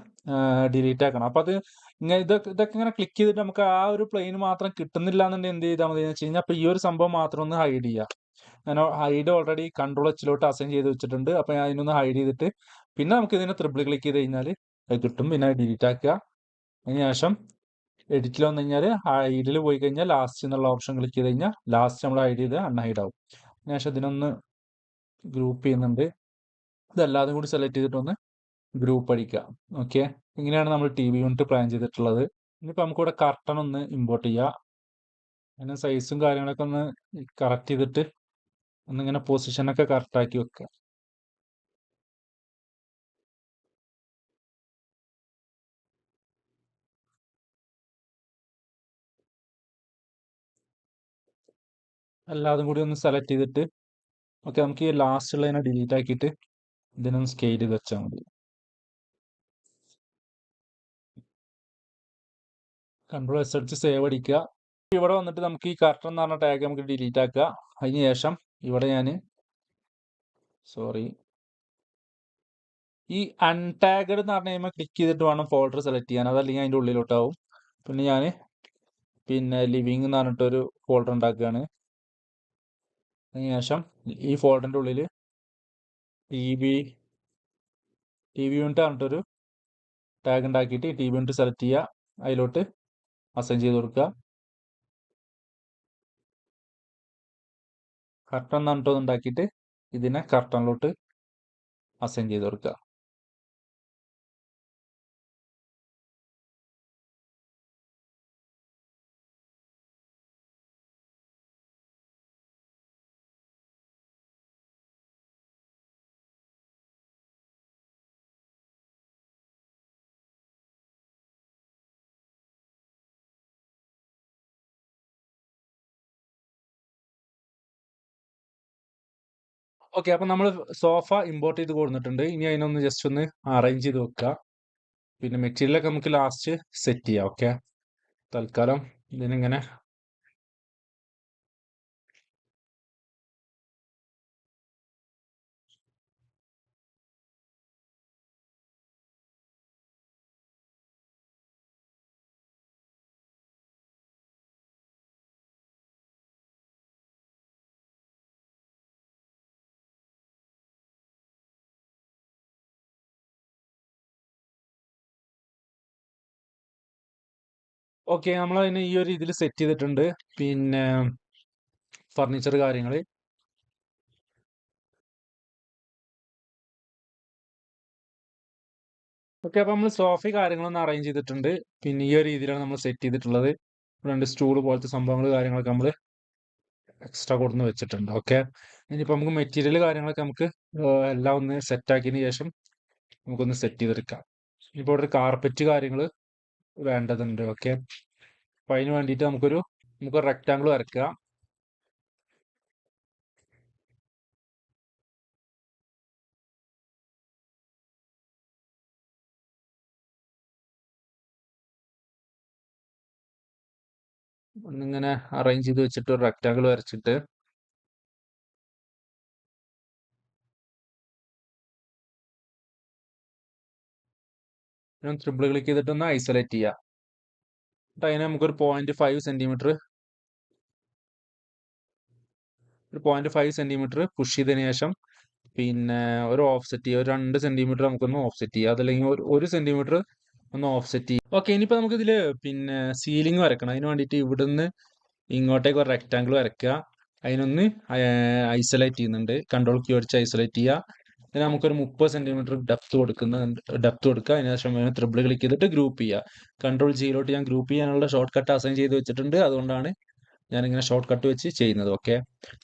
ഡിലീറ്റ് ആക്കണം. അപ്പൊ അത് ഇങ്ങനെ ഇതൊക്കെ ഇങ്ങനെ ക്ലിക്ക് ചെയ്തിട്ട് നമുക്ക് ആ ഒരു പ്ലെയിൻ മാത്രം കിട്ടുന്നില്ല എന്നുണ്ടെങ്കിൽ എന്ത് ചെയ്താൽ മതി എന്ന് വെച്ച് കഴിഞ്ഞാൽ അപ്പൊ ഈ ഒരു സംഭവം മാത്രം ഒന്ന് ഹൈഡ് ചെയ്യുക. ഞാൻ ഹൈഡ് ഓൾറെഡി കൺട്രോൾ എച്ചിലോട്ട് അസൈൻ ചെയ്ത് വെച്ചിട്ടുണ്ട്. അപ്പൊ ഞാൻ അതിനൊന്ന് ഹൈഡ് ചെയ്തിട്ട് പിന്നെ നമുക്ക് ഇതിനെ ട്രിപ്പിൾ ക്ലിക്ക് ചെയ്ത് കഴിഞ്ഞാൽ അത് കിട്ടും. പിന്നെ ഡിലീറ്റ് ആക്കുക. അതിനുശേഷം എഡിറ്റിൽ വന്നു കഴിഞ്ഞാൽ ഹൈഡിൽ പോയി കഴിഞ്ഞാൽ ലാസ്റ്റ് എന്നുള്ള ഓപ്ഷൻ ക്ലിക്ക് ചെയ്ത് കഴിഞ്ഞാൽ ലാസ്റ്റ് നമ്മൾ ഹൈഡ് ചെയ്ത് അൺഹൈഡ് ആവും. അതിനുശേഷം ഇതിനൊന്ന് ഗ്രൂപ്പ് ചെയ്യുന്നുണ്ട്. ഇതെല്ലാതും കൂടി സെലക്ട് ചെയ്തിട്ടൊന്ന് ഗ്രൂപ്പ് അടിക്കുക. ഓക്കെ, ഇങ്ങനെയാണ് നമ്മൾ ടി വി യൂണിറ്റ് പ്ലാൻ ചെയ്തിട്ടുള്ളത്. ഇനിയിപ്പോൾ നമുക്കിവിടെ കർട്ടൺ ഒന്ന് ഇമ്പോർട്ട് ചെയ്യുക. അതിന് സൈസും കാര്യങ്ങളൊക്കെ ഒന്ന് കറക്റ്റ് ചെയ്തിട്ട് ഒന്നിങ്ങനെ പൊസിഷനൊക്കെ കറക്റ്റാക്കി വെക്കുക. എല്ലാതും കൂടി ഒന്ന് സെലക്ട് ചെയ്തിട്ട് ഓക്കെ, നമുക്ക് ഈ ലാസ്റ്റ് ഉള്ളതിനെ ഡിലീറ്റ് ആക്കിയിട്ട് ഇതിനൊന്ന് സ്കെയിൽ ചെയ്ത് വെച്ചാൽ മതി. കൺട്രോൾ എസ് അടിച്ച് സേവ് അടിക്കുക. ഇവിടെ വന്നിട്ട് നമുക്ക് ഈ കർട്ടൺ എന്ന് പറഞ്ഞ ടാഗ് നമുക്ക് ഡിലീറ്റ് ആക്കുക. അതിന് ശേഷം ഇവിടെ ഞാൻ ഈ അൺടാഗഡ് എന്ന് പറഞ്ഞ കഴിയുമ്പോൾ ക്ലിക്ക് ചെയ്തിട്ട് വേണം ഫോൾഡർ സെലക്ട് ചെയ്യാൻ, അതല്ലെങ്കിൽ അതിൻ്റെ ഉള്ളിലോട്ടാവും. പിന്നെ ഞാൻ ലിവിങ് എന്ന് പറഞ്ഞിട്ടൊരു ഫോൾഡർ ഉണ്ടാക്കുകയാണ്. അതിനുശേഷം ഈ ഫോൾഡറിൻ്റെ ഉള്ളിൽ ടി വി യൂണിറ്റ് പറഞ്ഞിട്ടൊരു ടാഗ് ഉണ്ടാക്കിയിട്ട് ടി വി യൂണിറ്റ് സെലക്ട് ചെയ്യുക, അതിലോട്ട് അസൈൻ ചെയ്ത് കൊടുക്കുക. കർട്ടൺ എന്ന് പറഞ്ഞിട്ടൊന്ന് ഉണ്ടാക്കിയിട്ട് ഇതിനെ കർട്ടണിലോട്ട് അസൈൻ ചെയ്ത് കൊടുക്കുക. ഓക്കെ, അപ്പം നമ്മൾ സോഫ ഇമ്പോർട്ട് ചെയ്ത് കൊടുത്തിട്ടുണ്ട്. ഇനി അതിനൊന്ന് ജസ്റ്റ് ഒന്ന് അറേഞ്ച് ചെയ്ത് വെക്കുക. പിന്നെ മെറ്റീരിയലൊക്കെ നമുക്ക് ലാസ്റ്റ് സെറ്റ് ചെയ്യാം. ഓക്കെ, തൽക്കാലം ഇതിനിങ്ങനെ ഓക്കെ, നമ്മൾ അതിന് ഈ ഒരു രീതിയിൽ സെറ്റ് ചെയ്തിട്ടുണ്ട്. പിന്നെ ഫർണിച്ചർ കാര്യങ്ങൾ ഓക്കെ, അപ്പം നമ്മൾ സോഫ കാര്യങ്ങളൊന്നും അറേഞ്ച് ചെയ്തിട്ടുണ്ട്. പിന്നെ ഈ ഒരു രീതിയിലാണ് നമ്മൾ സെറ്റ് ചെയ്തിട്ടുള്ളത്. 2 സ്റ്റൂള് പോലത്തെ സംഭവങ്ങൾ കാര്യങ്ങളൊക്കെ നമ്മൾ എക്സ്ട്രാ കൊടുന്ന് വെച്ചിട്ടുണ്ട്. ഓക്കെ, ഇനിയിപ്പോൾ നമുക്ക് മെറ്റീരിയൽ കാര്യങ്ങളൊക്കെ നമുക്ക് എല്ലാം ഒന്ന് സെറ്റ് ആക്കിയതിന് ശേഷം നമുക്കൊന്ന് സെറ്റ് ചെയ്തെടുക്കാം. ഇപ്പോൾ ഒരു കാർപ്പറ്റ് കാര്യങ്ങൾ വേണ്ടതുണ്ട്. ഓക്കെ, അപ്പം അതിന് വേണ്ടിയിട്ട് നമുക്ക് റെക്റ്റാങ്കിൾ വരയ്ക്കുക. ഒന്നിങ്ങനെ അറേഞ്ച് ചെയ്ത് വെച്ചിട്ട് ഒരു റെക്റ്റാങ്കിൾ വരച്ചിട്ട് ട്രിപ്പിൾ ക്ലിക്ക് ചെയ്തിട്ട് ഒന്ന് ഐസൊലേറ്റ് ചെയ്യുക. എന്നിട്ട് അതിനെ നമുക്കൊരു 0.5 സെന്റിമീറ്റർ പുഷ് ചെയ്തതിന് ശേഷം പിന്നെ ഒരു ഓഫ്സെറ്റ് ചെയ്യുക, ഒരു 2 സെന്റിമീറ്റർ നമുക്കൊന്ന് ഓഫ്സെറ്റ് ചെയ്യുക, അതല്ലെങ്കിൽ ഒരു സെന്റിമീറ്റർ ഒന്ന് ഓഫ്സെറ്റ് ചെയ്യുക. ഓക്കെ, ഇനിയിപ്പോൾ നമുക്കിതിൽ പിന്നെ സീലിംഗ് വരക്കണം. അതിന് വേണ്ടിയിട്ട് ഇവിടുന്ന് ഇങ്ങോട്ടേക്ക് ഒരു റെക്റ്റാങ്കിൾ വരയ്ക്കുക. അതിനൊന്ന് ഐസൊലേറ്റ് ചെയ്യുന്നുണ്ട്, കൺട്രോൾ കീ അടിച്ച് ഐസൊലേറ്റ് ചെയ്യുക. പിന്നെ നമുക്കൊരു 30 സെന്റിമീറ്റർ ഡെപ്ത് കൊടുക്കുക. അതിനുശേഷം ട്രിപ്പിൾ ക്ലിക്ക് ചെയ്തിട്ട് ഗ്രൂപ്പ് ചെയ്യുക. കൺട്രോൾ ജിയിലോട്ട് ഞാൻ ഗ്രൂപ്പ് ചെയ്യാനുള്ള ഷോർട്ട് കട്ട് അസൈൻ ചെയ്ത് വെച്ചിട്ടുണ്ട്, അതുകൊണ്ടാണ് ഞാനിങ്ങനെ ഷോർട്ട് കട്ട് വെച്ച് ചെയ്യുന്നത്. ഓക്കെ,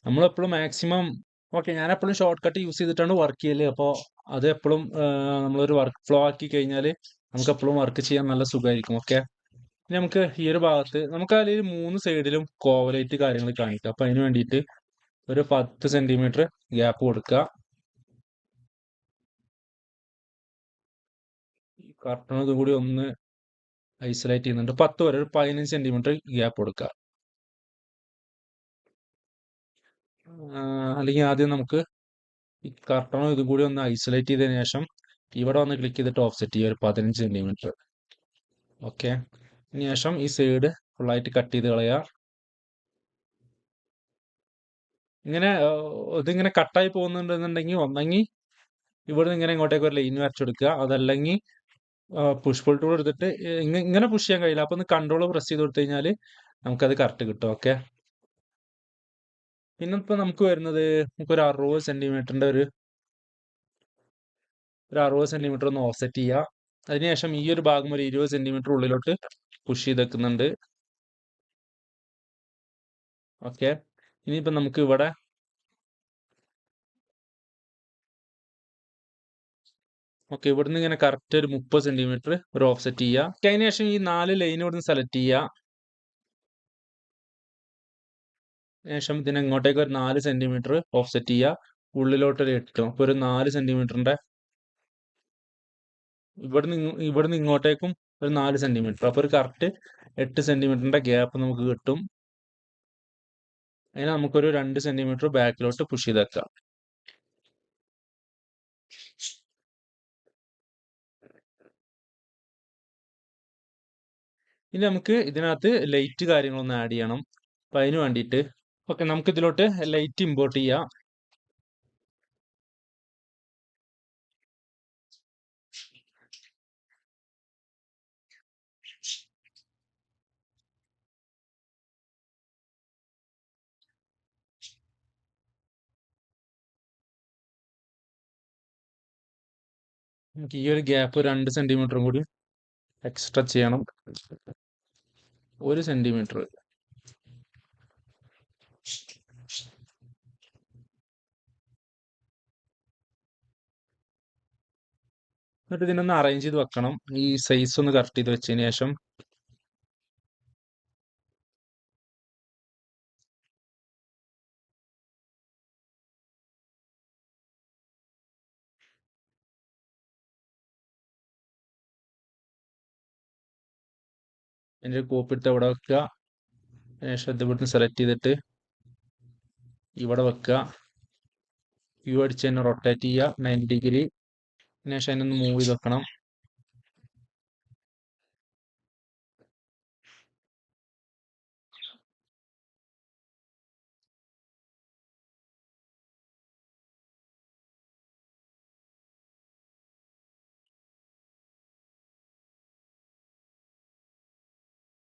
നമ്മളെപ്പോഴും മാക്സിമം ഓക്കെ, ഞാൻ എപ്പോഴും ഷോർട്ട് കട്ട് യൂസ് ചെയ്തിട്ടാണ് വർക്ക് ചെയ്യല്. അപ്പോൾ അത് എപ്പോഴും നമ്മളൊരു വർക്ക് ഫ്ലോ ആക്കി കഴിഞ്ഞാൽ നമുക്ക് എപ്പോഴും വർക്ക് ചെയ്യാൻ നല്ല സുഖമായിരിക്കും. ഓക്കെ, ഇനി നമുക്ക് ഈ ഒരു ഭാഗത്ത് നമുക്ക് അതിൽ 3 സൈഡിലും കോവലേറ്റ് കാര്യങ്ങൾ കാണിക്കാം. അപ്പം അതിന് വേണ്ടിയിട്ട് ഒരു 10 സെന്റിമീറ്റർ ഗ്യാപ്പ് കൊടുക്കുക. ഈ കർട്ടൺ ഇതും കൂടി ഒന്ന് ഐസൊലേറ്റ് ചെയ്യുന്നുണ്ട്. 10 വരെ ഒരു 15 സെന്റിമീറ്റർ ഗ്യാപ്പ് കൊടുക്കുക. അല്ലെങ്കിൽ ആദ്യം നമുക്ക് ഈ കർട്ടണും ഇതും കൂടി ഒന്ന് ഐസൊലേറ്റ് ചെയ്തതിനു ശേഷം ഇവിടെ വന്ന് ക്ലിക്ക് ചെയ്തിട്ട് ഓഫ്സെറ്റ് ചെയ്യുക ഒരു 15 സെന്റിമീറ്റർ. ഓക്കെ, അതിന് ശേഷം ഈ സൈഡ് ഫുള്ളായിട്ട് കട്ട് ചെയ്ത് കളയുക. ഇങ്ങനെ ഇതിങ്ങനെ കട്ടായി പോകുന്നുണ്ടെന്നുണ്ടെങ്കിൽ ഒന്നെങ്കിൽ ഇവിടെ നിന്ന് ഇങ്ങനെ ഇങ്ങോട്ടേക്ക് ഒരു ലൈൻ വരച്ചെടുക്കുക, അതല്ലെങ്കിൽ പുഷ് പുൾ ടൂൾ എടുത്തിട്ട് ഇങ്ങനെ പുഷ് ചെയ്യാൻ കഴിയില്ല. അപ്പൊ ഒന്ന് കൺട്രോൾ പ്രസ് ചെയ്ത് കൊടുത്തു കഴിഞ്ഞാൽ നമുക്കത് കറക്റ്റ് കിട്ടും. ഓക്കെ, പിന്നെ ഇപ്പൊ നമുക്ക് വരുന്നത് നമുക്കൊരു 60 സെന്റിമീറ്ററിന്റെ ഒരു 60 സെന്റിമീറ്റർ ഒന്ന് ഓഫ്സെറ്റ് ചെയ്യുക. അതിനുശേഷം ഈ ഒരു ഭാഗം ഒരു 20 സെന്റിമീറ്റർ ഉള്ളിലോട്ട് പുഷ് ചെയ്ത് വെക്കുന്നുണ്ട്. ഓക്കെ, ഇനിയിപ്പോ നമുക്ക് ഇവിടെ ഓക്കെ ഇവിടുന്ന് ഇങ്ങനെ കറക്റ്റ് ഒരു 30 സെന്റിമീറ്റർ ഒരു ഓഫ്സെറ്റ് ചെയ്യുക. അതിനുശേഷം ഈ 4 ലൈൻ ഇവിടുന്ന് സെലക്ട് ചെയ്യുക. ശേഷം ഇതിനെ ഇങ്ങോട്ടേക്ക് ഒരു 4 സെന്റിമീറ്റർ ഓഫ്സെറ്റ് ചെയ്യുക. ഉള്ളിലോട്ട് ഒരു 8, അപ്പൊ ഒരു 4 സെന്റിമീറ്ററിന്റെ ഇവിടുന്ന് ഇങ്ങോട്ടേക്കും ഒരു 4 സെന്റിമീറ്റർ, അപ്പൊ ഒരു കറക്റ്റ് 8 സെന്റിമീറ്ററിന്റെ ഗ്യാപ്പ് നമുക്ക് കിട്ടും. അതിന് നമുക്കൊരു 2 സെന്റിമീറ്റർ ബാക്കിലോട്ട് പുഷ് ചെയ്ത് വെക്കാം. ഇനി നമുക്ക് ഇതിനകത്ത് ലൈറ്റ് കാര്യങ്ങളൊന്ന് ആഡ് ചെയ്യണം. അപ്പൊ അതിന് വേണ്ടിയിട്ട് ഓക്കെ നമുക്ക് ഇതിലോട്ട് ലൈറ്റ് ഇമ്പോർട്ട് ചെയ്യാം. നമുക്ക് ഈ ഒരു ഗ്യാപ്പ് 2 സെന്റിമീറ്ററും കൂടി എക്സ്ട്രാ ചെയ്യണം. 1 സെന്റിമീറ്റർ. എന്നിട്ട് ഇതിനൊന്ന് അറേഞ്ച് ചെയ്ത് വെക്കണം. ഈ സൈസ് ഒന്ന് കറക്റ്റ് ചെയ്ത് വെച്ചതിന് ശേഷം അതിൻ്റെ കോപ്പി എടുത്ത് അവിടെ വെക്കുക. ശേഷം ഇത് ഇവിടുന്ന് സെലക്ട് ചെയ്തിട്ട് ഇവിടെ വെക്കുക. വ്യൂ അടിച്ച് തന്നെ റൊട്ടേറ്റ് ചെയ്യുക 90 ഡിഗ്രി. ശേഷം അതിനൊന്ന് മൂവ് ചെയ്ത് വെക്കണം.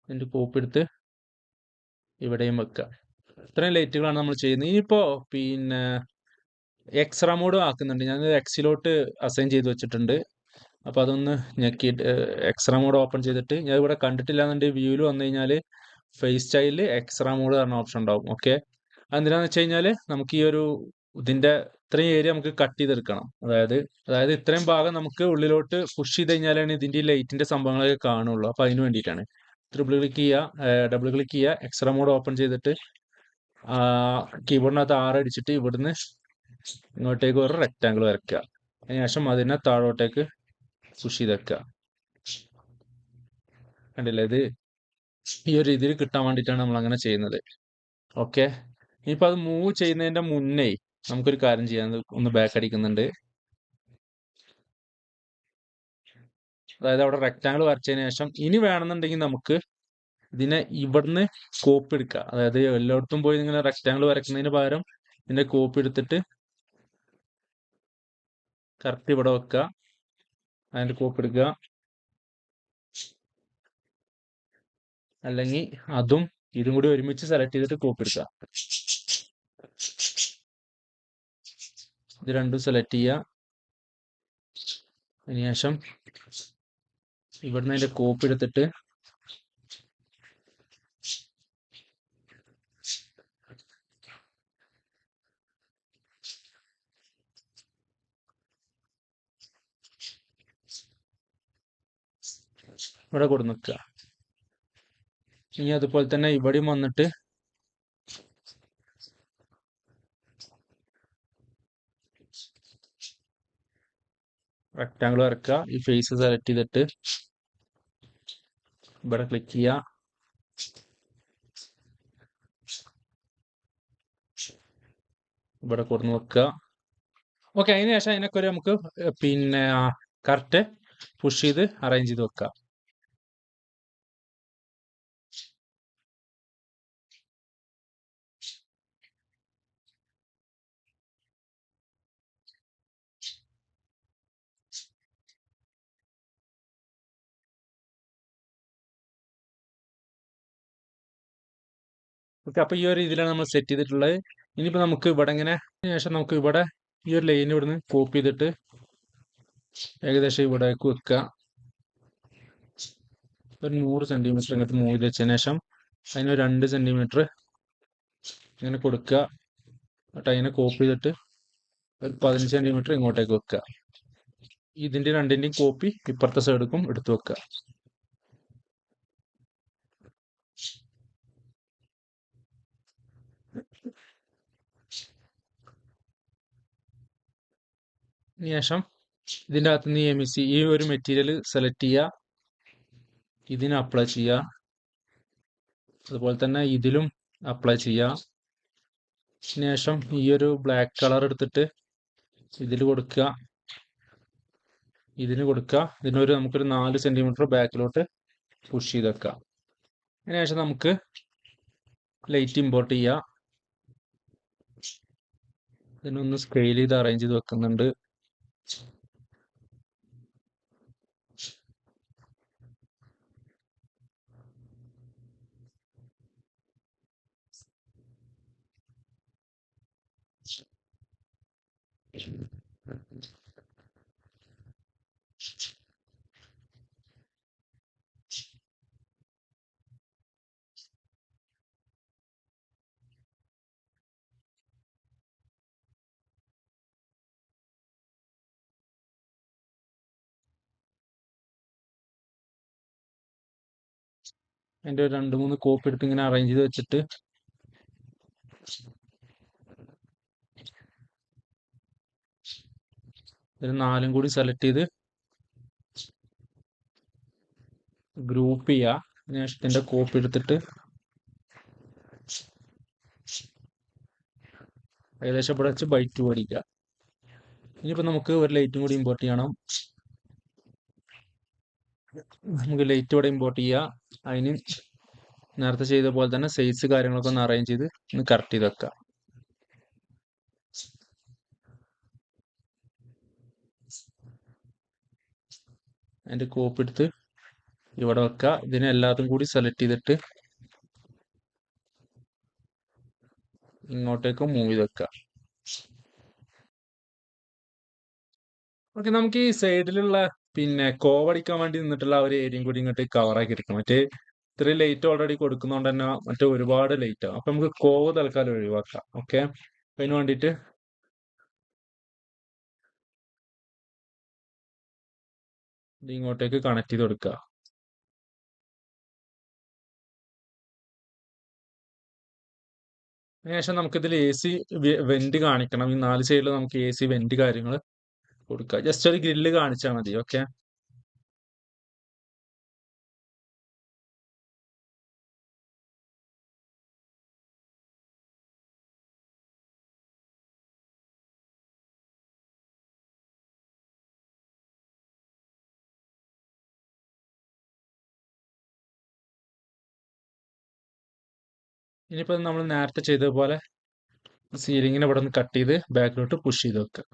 അതിൻ്റെ കോപ്പി എടുത്ത് ഇവിടെയും വെക്കുക. ഇത്രയും ലൈറ്റുകളാണ് നമ്മൾ ചെയ്യുന്നത്. ഇനിയിപ്പോ പിന്നെ എക്സ്ട്രാ മോഡ് ആക്കുന്നുണ്ട്. ഞാൻ എക്സിലോട്ട് അസൈൻ ചെയ്ത് വെച്ചിട്ടുണ്ട്. അപ്പൊ അതൊന്ന് ഞെക്കിയിട്ട് എക്സ്ട്രാ മോഡ് ഓപ്പൺ ചെയ്തിട്ട് ഞാൻ ഇവിടെ കണ്ടിട്ടില്ല എന്നുണ്ടെങ്കിൽ വ്യൂവിൽ വന്നു കഴിഞ്ഞാൽ ഫേസ് സ്റ്റൈലിൽ എക്സ്ട്രാ മോഡ് പറഞ്ഞ ഓപ്ഷൻ ഉണ്ടാവും. ഓക്കെ, അതെന്തിനാന്ന് വെച്ച് കഴിഞ്ഞാൽ നമുക്ക് ഈ ഒരു ഇതിന്റെ ഇത്രയും ഏരിയ നമുക്ക് കട്ട് ചെയ്തെടുക്കണം. അതായത് ഇത്രയും ഭാഗം നമുക്ക് ഉള്ളിലോട്ട് പുഷ് ചെയ്ത് കഴിഞ്ഞാലാണ് ഇതിന്റെ ലൈറ്റിന്റെ സംഭവങ്ങളൊക്കെ കാണുള്ളൂ. അപ്പൊ അതിന് വേണ്ടിയിട്ടാണ്. ട്രിപ്പിൾ ക്ലിക്ക് ചെയ്യുക, ഡബിൾ ക്ലിക്ക് ചെയ്യുക, എക്സ്ട്രാ മോഡ് ഓപ്പൺ ചെയ്തിട്ട് കീബോർഡിനകത്ത് 6 അടിച്ചിട്ട് ഇവിടുന്ന് ഇങ്ങോട്ടേക്ക് ഒരു റെക്റ്റാങ്കിൾ വരയ്ക്കുക. അതിനുശേഷം അതിനെ താഴോട്ടേക്ക് പുഷ് ചെയ്ത് വെക്കുക. കണ്ടില്ലേ, ഇത് ഈ ഒരു രീതിയിൽ കിട്ടാൻ വേണ്ടിയിട്ടാണ് നമ്മൾ അങ്ങനെ ചെയ്യുന്നത്. ഓക്കെ, ഇനിയിപ്പോൾ അത് മൂവ് ചെയ്യുന്നതിന്റെ മുന്നേ നമുക്കൊരു കാര്യം ചെയ്യാൻ ഒന്ന് ബാക്ക് അടിക്കുന്നുണ്ട്. അതായത് അവിടെ റെക്റ്റാങ്കിൾ വരച്ചതിന് ശേഷം ഇനി വേണമെന്നുണ്ടെങ്കിൽ നമുക്ക് ഇതിനെ ഇവിടുന്ന് കോപ്പി എടുക്കുക. അതായത് എല്ലായിടത്തും പോയി ഇങ്ങനെ റെക്റ്റാങ്കിൾ വരയ്ക്കുന്നതിന് പകരം ഇതിന്റെ കോപ്പി എടുത്തിട്ട് കറക്റ്റ് ഇവിടെ വെക്കുക. അതിൻ്റെ കോപ്പി എടുക്കുക, അല്ലെങ്കിൽ അതും ഇതും കൂടി ഒരുമിച്ച് സെലക്ട് ചെയ്തിട്ട് കോപ്പി എടുക്കുക. ഇത് രണ്ടും സെലക്ട് ചെയ്യുക. അതിനുശേഷം ഇവിടുന്ന് അതിൻ്റെ കോപ്പി എടുത്തിട്ട് ഇവിടെ കൊടു നിൽക്കുക. ഇനി അതുപോലെ തന്നെ ഇവിടെയും വന്നിട്ട് റെക്റ്റാങ്കിൾ വരക്കുക. ഈ ഫേസ് സെലക്ട് ചെയ്തിട്ട് ഇവിടെ ക്ലിക്ക് ചെയ്യുക. ഇവിടെ കൊടുന്ന് വെക്കുക. ഓക്കെ, അതിന് ശേഷം അതിനൊക്കെ ഒരു നമുക്ക് പിന്നെ കറക്റ്റ് പുഷ് ചെയ്ത് അറേഞ്ച് ചെയ്ത് വെക്കുക. ഓക്കെ, അപ്പൊ ഈ ഒരു രീതിയിലാണ് നമ്മൾ സെറ്റ് ചെയ്തിട്ടുള്ളത്. ഇനിയിപ്പോ നമുക്ക് ഇവിടെ ഇങ്ങനെ ശേഷം നമുക്ക് ഇവിടെ ഈ ഒരു ലൈൻ ഇവിടുന്ന് കോപ്പി ചെയ്തിട്ട് ഏകദേശം ഇവിടേക്ക് വെക്കുക. ഒരു 100 സെന്റിമീറ്റർ ഇങ്ങോട്ട് മൂവ് ചെയ്ത് വെച്ചതിന് ശേഷം അതിന് 2 സെന്റിമീറ്റർ ഇങ്ങനെ കൊടുക്കുക. എന്നിട്ട് അതിനെ കോപ്പി ചെയ്തിട്ട് ഒരു 15 സെന്റിമീറ്റർ ഇങ്ങോട്ടേക്ക് വെക്കുക. ഇതിന്റെ രണ്ടിന്റെയും കോപ്പി ഇപ്പുറത്തെ സൈഡിലേക്കും എടുത്തു വെക്കുക. ശേഷം ഇതിൻ്റെ അകത്ത് നിന്ന് എമിസി ഈ ഒരു മെറ്റീരിയൽ സെലക്ട് ചെയ്യുക, ഇതിന് അപ്ലൈ ചെയ്യുക. അതുപോലെ തന്നെ ഇതിലും അപ്ലൈ ചെയ്യുക. ശേഷം ഈ ഒരു ബ്ലാക്ക് കളർ എടുത്തിട്ട് ഇതിൽ കൊടുക്കുക, ഇതിന് കൊടുക്കുക. ഇതിനൊരു നമുക്കൊരു 4 സെന്റിമീറ്റർ ബാക്കിലോട്ട് പുഷ് ചെയ്ത് വെക്കാം. അതിനുശേഷം നമുക്ക് ലൈറ്റ് ഇമ്പോർട്ട് ചെയ്യുക. ഇതിനൊന്ന് സ്കെയിൽ ചെയ്ത് അറേഞ്ച് ചെയ്ത് വെക്കുന്നുണ്ട്. അതിൻ്റെ 2-3 കോപ്പി എടുത്ത് ഇങ്ങനെ അറേഞ്ച് ചെയ്ത് വെച്ചിട്ട് ഒരു 4 കൂടി സെലക്ട് ചെയ്ത് ഗ്രൂപ്പ് ചെയ്യുക. അതിനുശേഷം ഇതിൻ്റെ കോപ്പി എടുത്തിട്ട് ഏകദേശം ഇവിടെ വെച്ച് ബൈ 2 അടിക്കുക. ഇനിയിപ്പോൾ നമുക്ക് ഒരു ലൈറ്റും കൂടി ഇമ്പോർട്ട് ചെയ്യണം. നമുക്ക് ലൈറ്റ് ഇവിടെ ഇമ്പോർട്ട് ചെയ്യുക. അതിന് നേരത്തെ ചെയ്ത പോലെ തന്നെ സൈസ് കാര്യങ്ങളൊക്കെ ഒന്ന് അറേഞ്ച് ചെയ്ത് ഒന്ന് കറക്റ്റ് ചെയ്ത് വെക്കുക. അതിൻ്റെ കോപ്പി എടുത്ത് ഇവിടെ വെക്കുക. ഇതിനെ എല്ലാതും കൂടി സെലക്ട് ചെയ്തിട്ട് ഇങ്ങോട്ടേക്ക് മൂവ് ചെയ്ത് വെക്കുക. ഓക്കെ, നമുക്ക് ഈ സൈഡിലുള്ള പിന്നെ കോവടിക്കാൻ വേണ്ടി നിന്നിട്ടുള്ള ആ ഒരു ഏരിയയും കൂടി ഇങ്ങോട്ട് കവർ ആക്കി എടുക്കണം. മറ്റേ ഇത്രയും ലൈറ്റ് ഓൾറെഡി കൊടുക്കുന്നതുകൊണ്ട് തന്നെ മറ്റേ ഒരുപാട് ലൈറ്റ് ആവും. അപ്പൊ നമുക്ക് കോവ് തൽക്കാലം ഒഴിവാക്കാം. ഓക്കെ, അതിന് വേണ്ടിയിട്ട് ഇത് ഇങ്ങോട്ടേക്ക് കണക്ട് ചെയ്ത് കൊടുക്കുക. അതിനുശേഷം നമുക്കിതിൽ എ സി വെന്റ് കാണിക്കണം. ഈ 4 സൈഡിൽ നമുക്ക് എ സി വെന്റ് കാര്യങ്ങൾ കൊടുക്കുക. ജസ്റ്റ് ഒരു ഗ്രില്ല് കാണിച്ചാൽ മതി. ഓക്കെ, ഇനിയിപ്പോൾ നമ്മൾ നേരത്തെ ചെയ്തതുപോലെ സീലിങ്ങിനെ ഇവിടെ നിന്ന് കട്ട് ചെയ്ത് ബാക്കിലോട്ട് പുഷ് ചെയ്ത് വെക്കുക.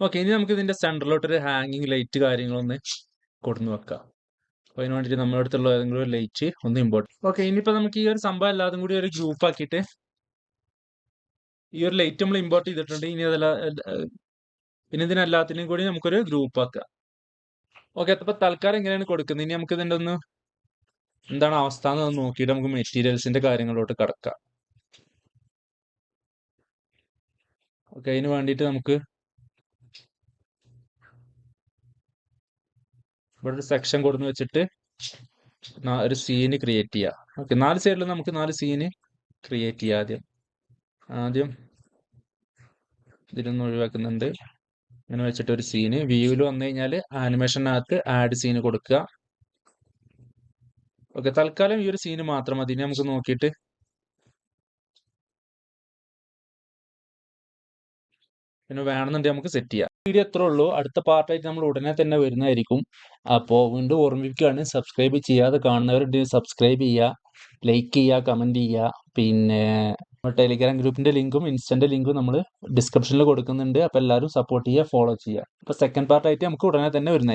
ഓക്കെ, ഇനി നമുക്ക് ഇതിന്റെ സെന്ററിലോട്ടൊരു ഹാങ്ങിങ് ലൈറ്റ് കാര്യങ്ങളൊന്ന് കൊടുന്നു വെക്കാം. അപ്പൊ അതിന് വേണ്ടിയിട്ട് നമ്മുടെ അടുത്തുള്ള ഏതെങ്കിലും ഒരു ലൈറ്റ് ഒന്ന് ഇമ്പോർട്ടൻറ്റ്. ഓക്കെ, ഇനിയിപ്പോ നമുക്ക് ഈ ഒരു സംഭവം എല്ലാതും കൂടി ഒരു ഗ്രൂപ്പ് ആക്കിയിട്ട് ഈ ഒരു ലൈറ്റ് നമ്മൾ ഇമ്പോർട്ട് ചെയ്തിട്ടുണ്ട്. ഇനി അതെല്ലാം പിന്നെ ഇതിനെല്ലാത്തിനും കൂടി നമുക്കൊരു ഗ്രൂപ്പ് ആക്കാം. ഓക്കെ, അപ്പൊ തൽക്കാലം എങ്ങനെയാണ് കൊടുക്കുന്നത്? ഇനി നമുക്ക് ഇതിന്റെ ഒന്ന് എന്താണ് അവസ്ഥ എന്ന് നോക്കിയിട്ട് നമുക്ക് മെറ്റീരിയൽസിന്റെ കാര്യങ്ങളിലോട്ട് കടക്കാം. ഓക്കെ, അതിന് വേണ്ടിയിട്ട് നമുക്ക് ഇവിടെ ഒരു സെക്ഷൻ കൊടുന്ന് വെച്ചിട്ട് ഒരു സീന് ക്രിയേറ്റ് ചെയ്യാം. ഓക്കെ, 4 സൈഡിലും നമുക്ക് 4 സീന് ക്രിയേറ്റ് ചെയ്യാം. ആദ്യം ഇതിലൊന്ന് ഒഴിവാക്കുന്നുണ്ട്. ഇങ്ങനെ വെച്ചിട്ട് ഒരു സീന് വ്യൂവിൽ വന്നു കഴിഞ്ഞാൽ ആനിമേഷനകത്ത് ആഡ് സീന് കൊടുക്കുക. ഓക്കെ, തൽക്കാലം ഈ ഒരു സീന് മാത്രം മതി. ഇനി നമുക്ക് നോക്കിയിട്ട് പിന്നെ വേണമെന്നുണ്ടെങ്കിൽ നമുക്ക് സെറ്റ് ചെയ്യാം. വീഡിയോ എത്ര ഉള്ളൂ. അടുത്ത പാർട്ടായിട്ട് നമ്മൾ ഉടനെ തന്നെ വരുന്നതായിരിക്കും. അപ്പോൾ വീണ്ടും ഓർമ്മിപ്പിക്കുകയാണ്, സബ്സ്ക്രൈബ് ചെയ്യാതെ കാണുന്നവരുണ്ടെങ്കിൽ സബ്സ്ക്രൈബ് ചെയ്യുക, ലൈക്ക് ചെയ്യുക, കമൻറ്റ് ചെയ്യുക. പിന്നെ ടെലിഗ്രാം ഗ്രൂപ്പിന്റെ ലിങ്കും ഇൻസ്റ്റന്റെ ലിങ്കും നമ്മൾ ഡിസ്ക്രിപ്ഷനിൽ കൊടുക്കുന്നുണ്ട്. അപ്പോൾ എല്ലാവരും സപ്പോർട്ട് ചെയ്യുക, ഫോളോ ചെയ്യുക. അപ്പോൾ സെക്കൻഡ് പാർട്ടായിട്ട് നമുക്ക് ഉടനെ തന്നെ വരുന്നതായിരിക്കും.